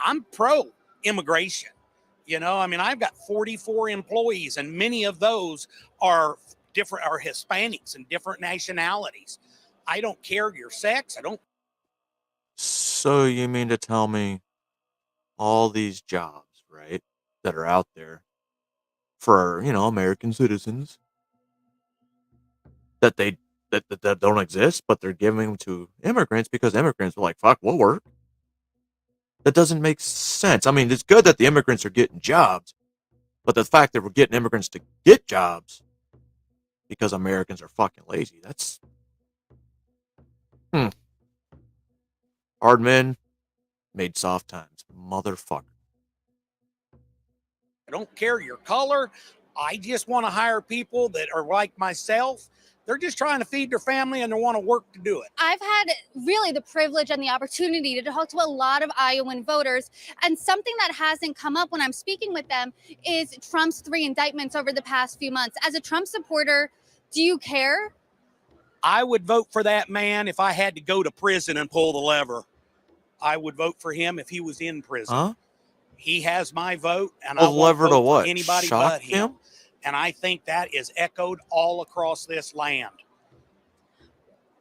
I'm pro immigration. You know, I mean, I've got 44 employees, and many of those are Hispanics and different nationalities. I don't care your sex. I don't. So you mean to tell me all these jobs, right, that are out there for, American citizens that that don't exist, but they're giving them to immigrants because immigrants are like, fuck, we'll work. That doesn't make sense. I mean, it's good that the immigrants are getting jobs, but the fact that we're getting immigrants to get jobs because Americans are fucking lazy, that's hard men made soft times, motherfucker. I don't care your color. I just want to hire people that are like myself. They're just trying to feed their family and they want to work to do it. I've had really the privilege and the opportunity to talk to a lot of Iowan voters, and something that hasn't come up when I'm speaking with them is Trump's 3 indictments over the past few months. As a Trump supporter, do you care? I would vote for that man if I had to go to prison and pull the lever. I would vote for him if he was in prison. Huh? He has my vote, and A I won't lever to vote for what? anybody Shock but him. And I think that is echoed all across this land.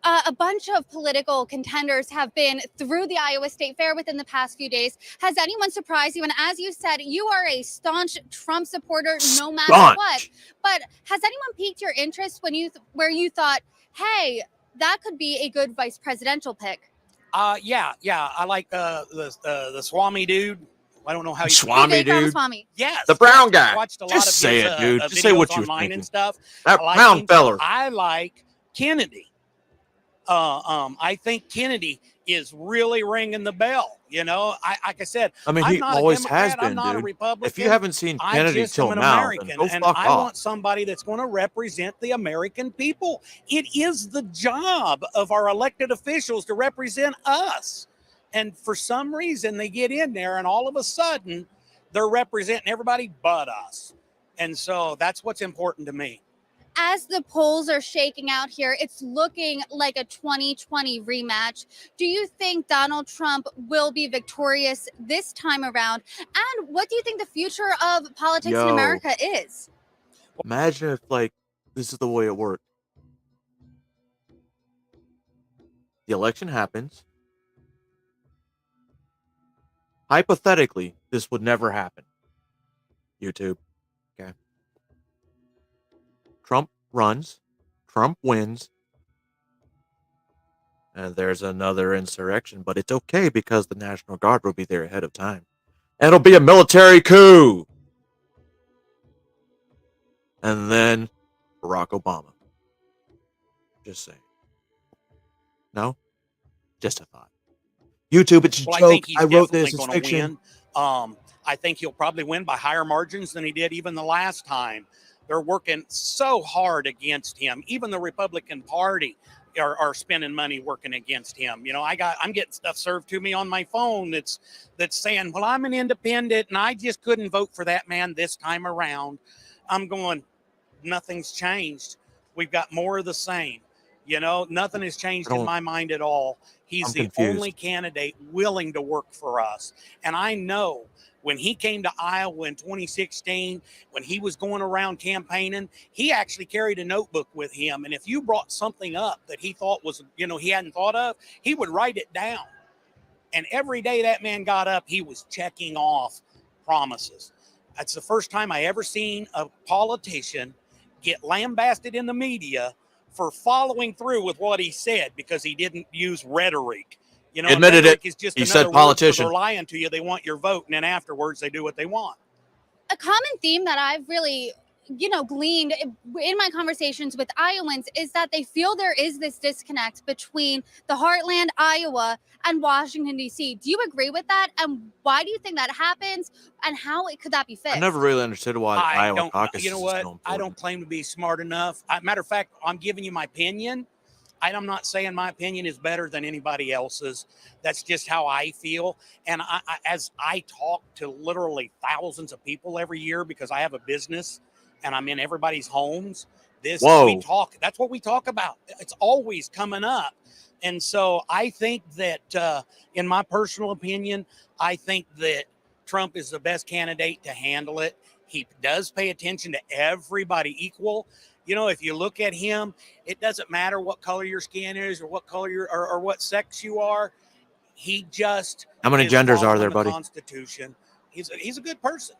A bunch of political contenders have been through the Iowa State Fair within the past few days. Has anyone surprised you? And as you said, you are a staunch Trump supporter no matter what. But has anyone piqued your interest when where you thought, hey, that could be a good vice presidential pick? Yeah. I like the Swami dude. I don't know how you Swami Vivek dude. Ramaswamy. Yes, The brown yes, guy. I watched a lot Just of say his, it, dude. Just say videos what you're online thinking. and stuff. That I like brown him. feller. I like Kennedy. I think Kennedy is really ringing the bell. You know, like I said, I mean, I'm he not a always Democrat, has been, I'm not a dude. Republican. If you haven't seen I Kennedy just till am an now, American, then go and fuck I off. want somebody that's going to represent the American people. It is the job of our elected officials to represent us. And for some reason, they get in there, and all of a sudden, they're representing everybody but us. And so that's what's important to me. As the polls are shaking out here, it's looking like a 2020 rematch. Do you think Donald Trump will be victorious this time around? And what do you think the future of politics in Yo. America is? Imagine if, like, this is the way it worked. The election happens. Hypothetically, this would never happen. YouTube. Okay. Trump runs. Trump wins. And there's another insurrection, but it's okay because the National Guard will be there ahead of time. And it'll be a military coup. And then Barack Obama. Just saying. No? Just a thought. YouTube, it's a Well, joke. I think he's wrote definitely this. It's going to fiction. win. I think he'll probably win by higher margins than he did even the last time. They're working so hard against him. Even the Republican Party are spending money working against him. You know, I'm getting stuff served to me on my phone that's saying, well, I'm an independent and I just couldn't vote for that man this time around. I'm going, nothing's changed. We've got more of the same. You know, nothing has changed in my mind at all. He's I'm the confused. only candidate willing to work for us. And I know when he came to Iowa in 2016, when he was going around campaigning, he actually carried a notebook with him. And if you brought something up that he thought was, you know, he hadn't thought of, he would write it down. And every day that man got up, he was checking off promises. That's the first time I ever seen a politician get lambasted in the media for following through with what he said because he didn't use rhetoric. You know, Admitted rhetoric it. is just He another said word for politician. they're lying to you. They want your vote, and then afterwards they do what they want. A common theme that I've really, gleaned in my conversations with Iowans is that they feel there is this disconnect between the heartland, Iowa, and Washington, D.C. Do you agree with that? And why do you think that happens? And how could that be fixed? I never really understood why the I Iowa don't, caucus you know is what? so important. I don't claim to be smart enough. Matter of fact, I'm giving you my opinion. I'm not saying my opinion is better than anybody else's. That's just how I feel. And as I talk to literally thousands of people every year because I have a business and I'm in everybody's homes, that's what we talk about. It's always coming up. And so I think that, in my personal opinion, I think that Trump is the best candidate to handle it. He does pay attention to everybody equal. You know, if you look at him, it doesn't matter what color your skin is or what color or what sex you are. He just How many is genders are following there, the buddy? Constitution. He's a good person.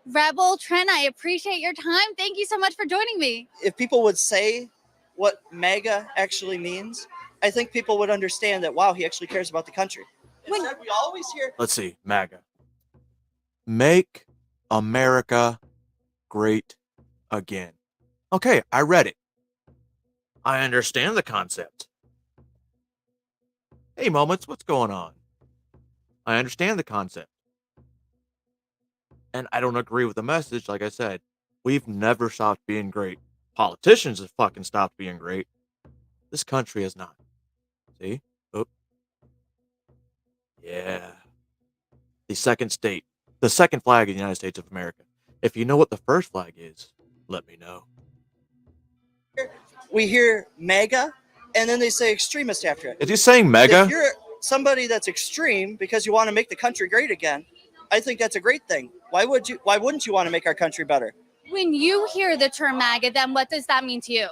Rebel Trent, I appreciate your time. Thank you so much for joining me. If people would say what MAGA actually means, I think people would understand that, wow, he actually cares about the country. Instead, we always hear Let's see. MAGA. Make America Great Again. Okay, I read it. I understand the concept. Hey, Moments, what's going on? I understand the concept. And I don't agree with the message, like I said. We've never stopped being great. Politicians have fucking stopped being great. This country has not. See? Oh. Yeah. The second state. The second flag of the United States of America. If you know what the first flag is, let me know. We hear MAGA, and then they say extremist after it. Is he saying mega? If you're somebody that's extreme because you want to make the country great again, I think that's a great thing. Why wouldn't you want to make our country better? When you hear the term MAGA, then what does that mean to you?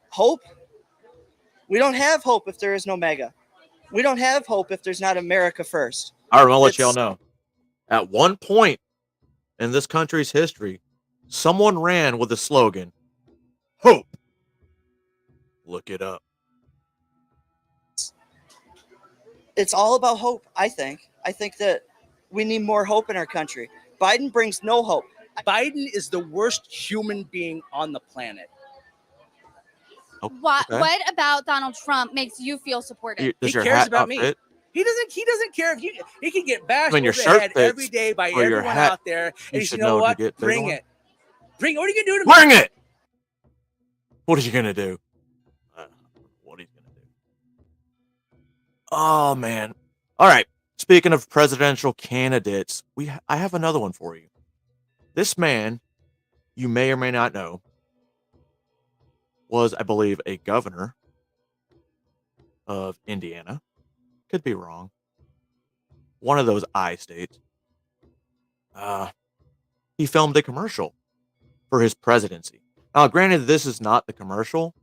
Hope? We don't have hope if there is no MAGA. We don't have hope if there's not America first. All right, I'll let y'all know. At one point in this country's history, someone ran with the slogan, hope. Look it up. It's all about hope, I think. I think that we need more hope in our country. Biden brings no hope. Biden is the worst human being on the planet. What about Donald Trump makes you feel supported? He cares about me. He doesn't care if he can get bashed over the head every day by everyone out there. And you know what? Bring it. What are you gonna do to me? Bring it. What are you gonna do? What are you gonna do? Oh man. All right. Speaking of presidential candidates, I have another one for you. This man, you may or may not know, was, I believe, a governor of Indiana. Could be wrong. One of those I states. He filmed a commercial for his presidency. Now, granted, this is not the commercial,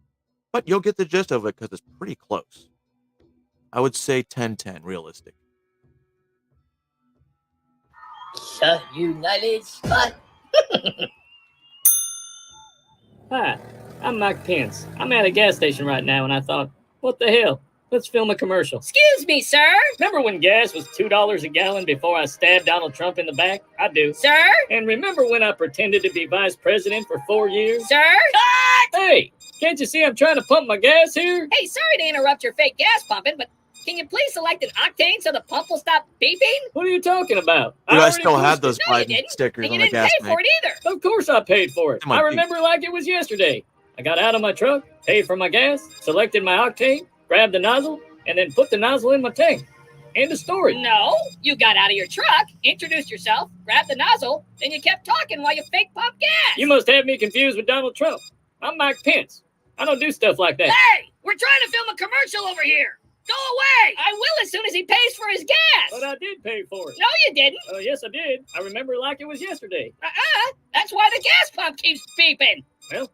but you'll get the gist of it because it's pretty close. I would say 10-10, realistic. The United Spot. Hi, I'm Mike Pence. I'm at a gas station right now, and I thought, what the hell? Let's film a commercial. Excuse me, sir. Remember when gas was $2 a gallon before I stabbed Donald Trump in the back? I do. Sir? And remember when I pretended to be vice president for 4 years? Sir? Cut! Hey, can't you see I'm trying to pump my gas here? Hey, sorry to interrupt your fake gas pumping, but can you please select an octane so the pump will stop beeping? What are you talking about? Dude, I still had those No, you Biden didn't. stickers And on you the didn't gas pay for tank. it either. Of course I paid for it. It might I be. remember like it was yesterday. I got out of my truck, paid for my gas, selected my octane, grabbed the nozzle, and then put the nozzle in my tank. End of story. No, you got out of your truck, introduced yourself, grabbed the nozzle, then you kept talking while you fake pumped gas. You must have me confused with Donald Trump. I'm Mike Pence. I don't do stuff like that. Hey, we're trying to film a commercial over here. Go away. I will as soon as he pays for his gas. But I did pay for it. No, you didn't. Oh, yes, I did. I remember like it was yesterday. That's why the gas pump keeps beeping. Well,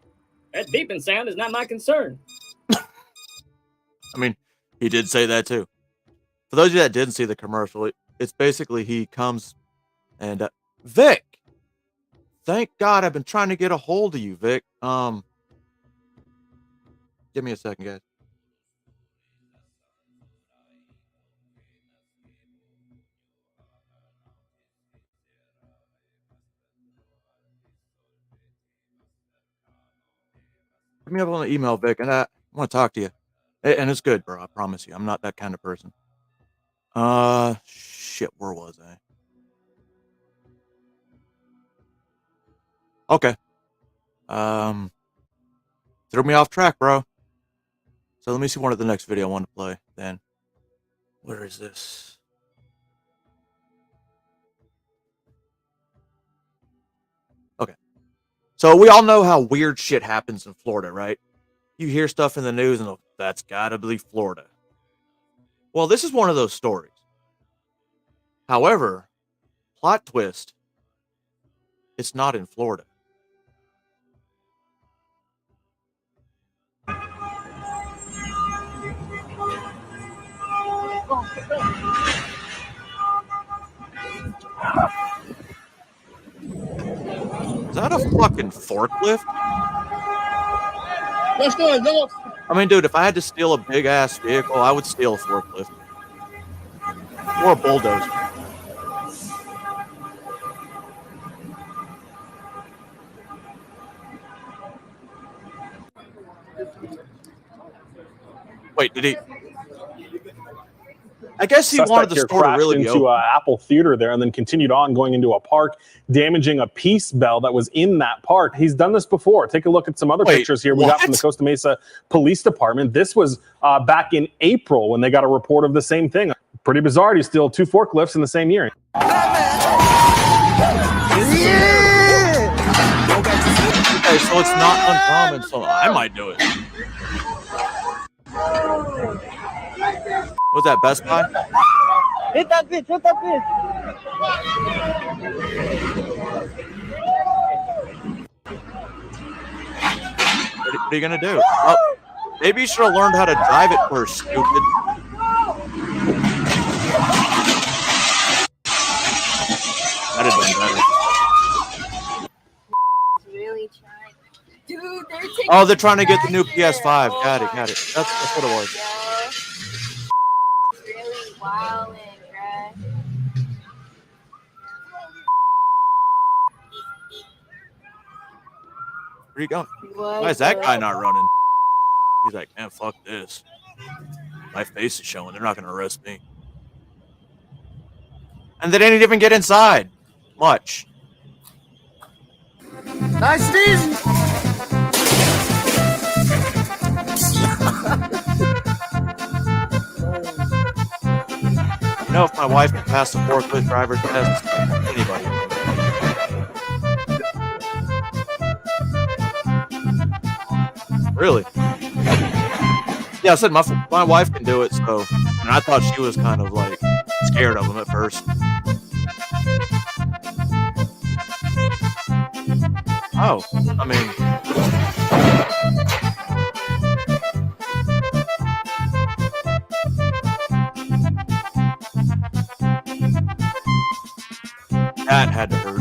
that beeping sound is not my concern. I mean, he did say that too. For those of you that didn't see the commercial, it's basically he comes and Vic, thank God I've been trying to get a hold of you, Vic. Give me a second, guys. Hit me up on the email, Vic, and I want to talk to you. And it's good, bro. I promise you. I'm not that kind of person. Shit, where was I? Okay. Threw me off track, bro. So let me see one of the next video I want to play then. Where is this? Okay. So we all know how weird shit happens in Florida, right? You hear stuff in the news and that's gotta be Florida. Well, this is one of those stories. However, plot twist, it's not in Florida. Is that a fucking forklift? Let's go. No. I mean, dude, if I had to steal a big ass vehicle, I would steal a forklift. Or a bulldozer. Wait, did he? I guess he wanted Suspect the here store to crashed really be into open. Apple Theater there and then continued on going into a park, damaging a peace bell that was in that park. He's done this before. Take a look at some other pictures here we got from the Costa Mesa Police Department. This was back in April when they got a report of the same thing. Pretty bizarre to steal 2 forklifts in the same year. Okay, so it's not uncommon, so I might do it. Was that Best Buy? Hit that bitch, hit that bitch. What are you gonna do? Oh, maybe you should have learned how to drive it first, stupid. That'd have been better. Really trying. Dude, they're taking Oh, they're trying to get the new PS5. Got it, got it. That's what it was. really wilding, bruh. Where you going? What Why is that the- guy not running? He's like, man, fuck this. My face is showing. They're not going to arrest me. And they didn't even get inside. Much. Nice and easy. You know, if my wife can pass the forklift driver's test, anybody can. Really? Yeah, I said my wife can do it, so and I thought she was kind of like scared of him at first. Oh, I mean, that had to hurt.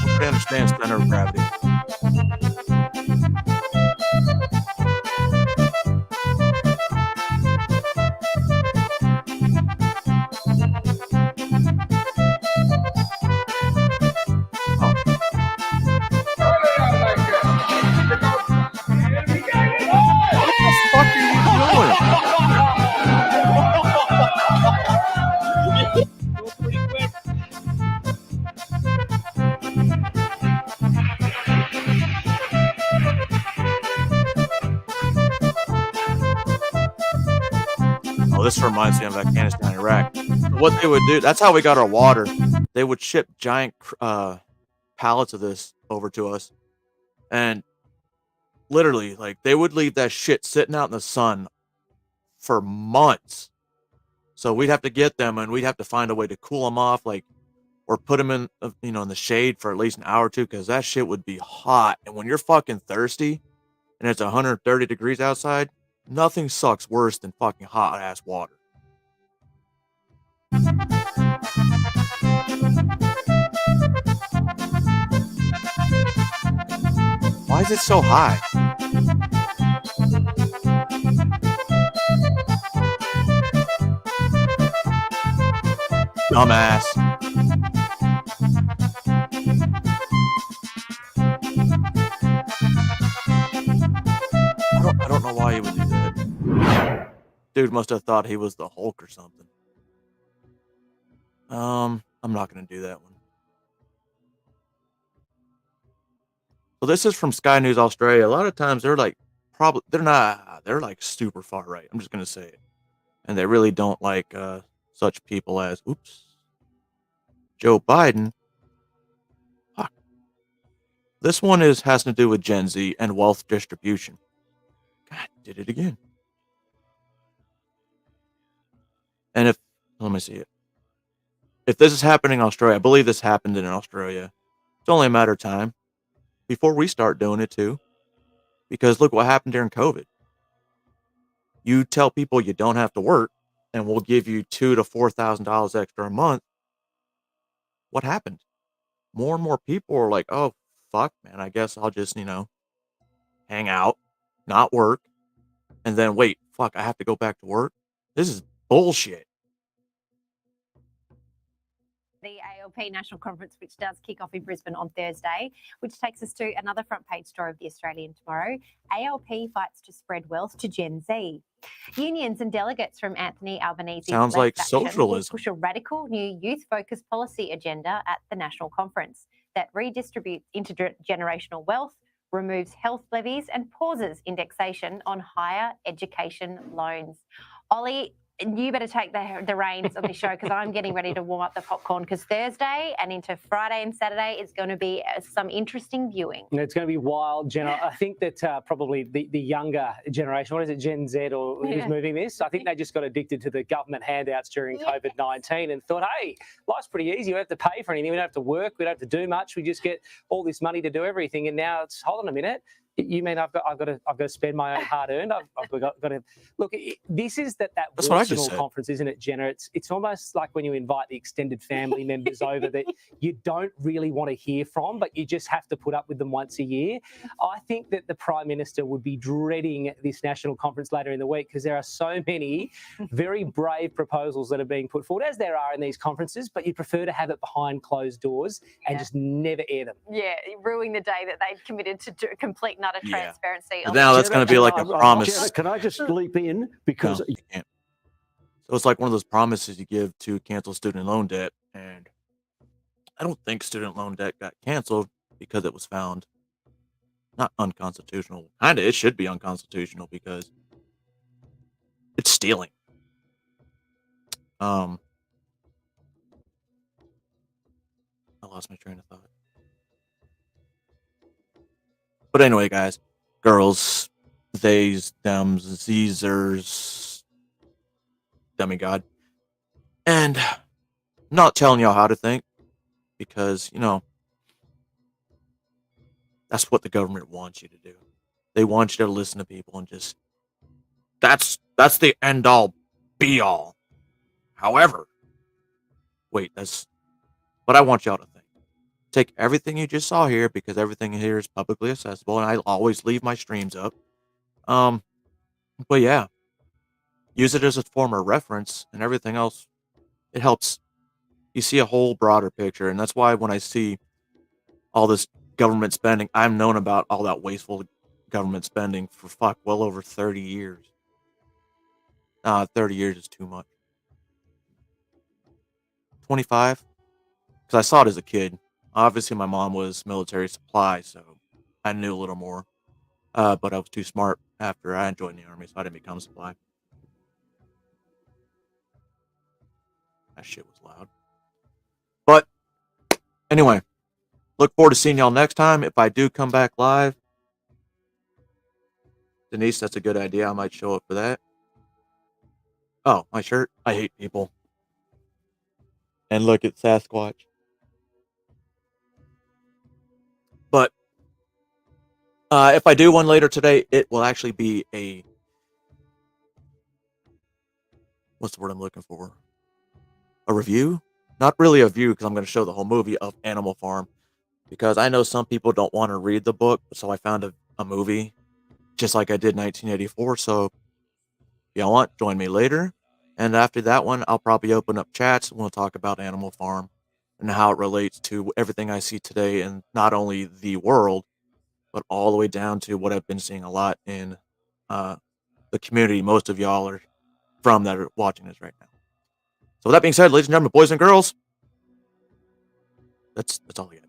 Nobody understands center of gravity. Oh, this reminds me of Afghanistan, Iraq. What they would do, that's how we got our water. They would ship giant pallets of this over to us. And literally, like, they would leave that shit sitting out in the sun for months. So we'd have to get them and we'd have to find a way to cool them off, like, or put them in, in the shade for at least an hour or two, because that shit would be hot. And when you're fucking thirsty and it's 130 degrees outside, nothing sucks worse than fucking hot ass water. Why is it so high? Dumbass. I don't know why he would do that. Dude must have thought he was the Hulk or something. I'm not gonna do that one. So this is from Sky News Australia. A lot of times they're like they're like super far right. I'm just gonna say it. And they really don't like such people as Joe Biden. Fuck. This one has to do with Gen Z and wealth distribution. God, did it again. And let me see it. If this is happening in Australia, I believe this happened in Australia. It's only a matter of time before we start doing it too. Because look what happened during COVID. You tell people you don't have to work and we'll give you $2,000 to $4,000 extra a month. What happened? More and more people are like, oh, fuck, man, I guess I'll just, hang out, not work, and then wait, fuck, I have to go back to work? This is bullshit. I ALP National Conference, which does kick off in Brisbane on Thursday, which takes us to another front page story of The Australian tomorrow. ALP fights to spread wealth to Gen Z. Unions and delegates from Anthony Albanese's Sounds Left like faction will socialism. push a radical new youth-focused policy agenda at the National Conference that redistributes intergenerational wealth, removes health levies and pauses indexation on higher education loans. Ollie, you better take the reins of this show because I'm getting ready to warm up the popcorn because Thursday and into Friday and Saturday is going to be some interesting viewing. It's going to be wild, Jenna. I think that probably the younger generation, what is it, Gen Z or who's moving this? I think they just got addicted to the government handouts during COVID-19 and thought, hey, life's pretty easy. We don't have to pay for anything. We don't have to work. We don't have to do much. We just get all this money to do everything. And now it's, hold on a minute. You mean I've got to spend my own hard-earned? I've got to look. This is that That's what I just regional said. conference, isn't it, Jenna? It's almost like when you invite the extended family members over that you don't really want to hear from, but you just have to put up with them once a year. I think that the Prime Minister would be dreading this national conference later in the week because there are so many very brave proposals that are being put forward, as there are in these conferences, but you prefer to have it behind closed doors and just never air them. Yeah, ruining the day that they've committed to complete and utter transparency. But now that's going to be like a promise. Jenna, can I just leap in? Because No, you can't. So it's like one of those promises you give to cancel student loan debt. And I don't think student loan debt got canceled because it was found not unconstitutional. Kind of, it should be unconstitutional because it's stealing. I lost my train of thought. But anyway, guys, girls, theys, thems, Caesars, demigod. And I'm not telling y'all how to think because, that's what the government wants you to do. They want you to listen to people and just, that's the end all be all. However, wait, but I want y'all to think. Take everything you just saw here because everything here is publicly accessible and I always leave my streams up. But yeah, use it as a form of reference and everything else. It helps. You see a whole broader picture. And that's why when I see all this government spending, I've known about all that wasteful government spending for well over 30 years. 30 years is too much. 25? Because I saw it as a kid. Obviously, my mom was military supply, so I knew a little more. But I was too smart after I joined the Army, so I didn't become supply. That shit was loud. But anyway, look forward to seeing y'all next time. If I do come back live, Denise, that's a good idea. I might show up for that. Oh, my shirt. I hate people. And look at Sasquatch. But if I do one later today, it will actually be a, what's the word I'm looking for? A review? Not really a review because I'm going to show the whole movie of Animal Farm. Because I know some people don't want to read the book, so I found a movie just like I did in 1984. So if y'all want, join me later. And after that one, I'll probably open up chats and we'll talk about Animal Farm and how it relates to everything I see today in not only the world, but all the way down to what I've been seeing a lot in the community most of y'all are from that are watching this right now. So with that being said, ladies and gentlemen, boys and girls, that's all I got.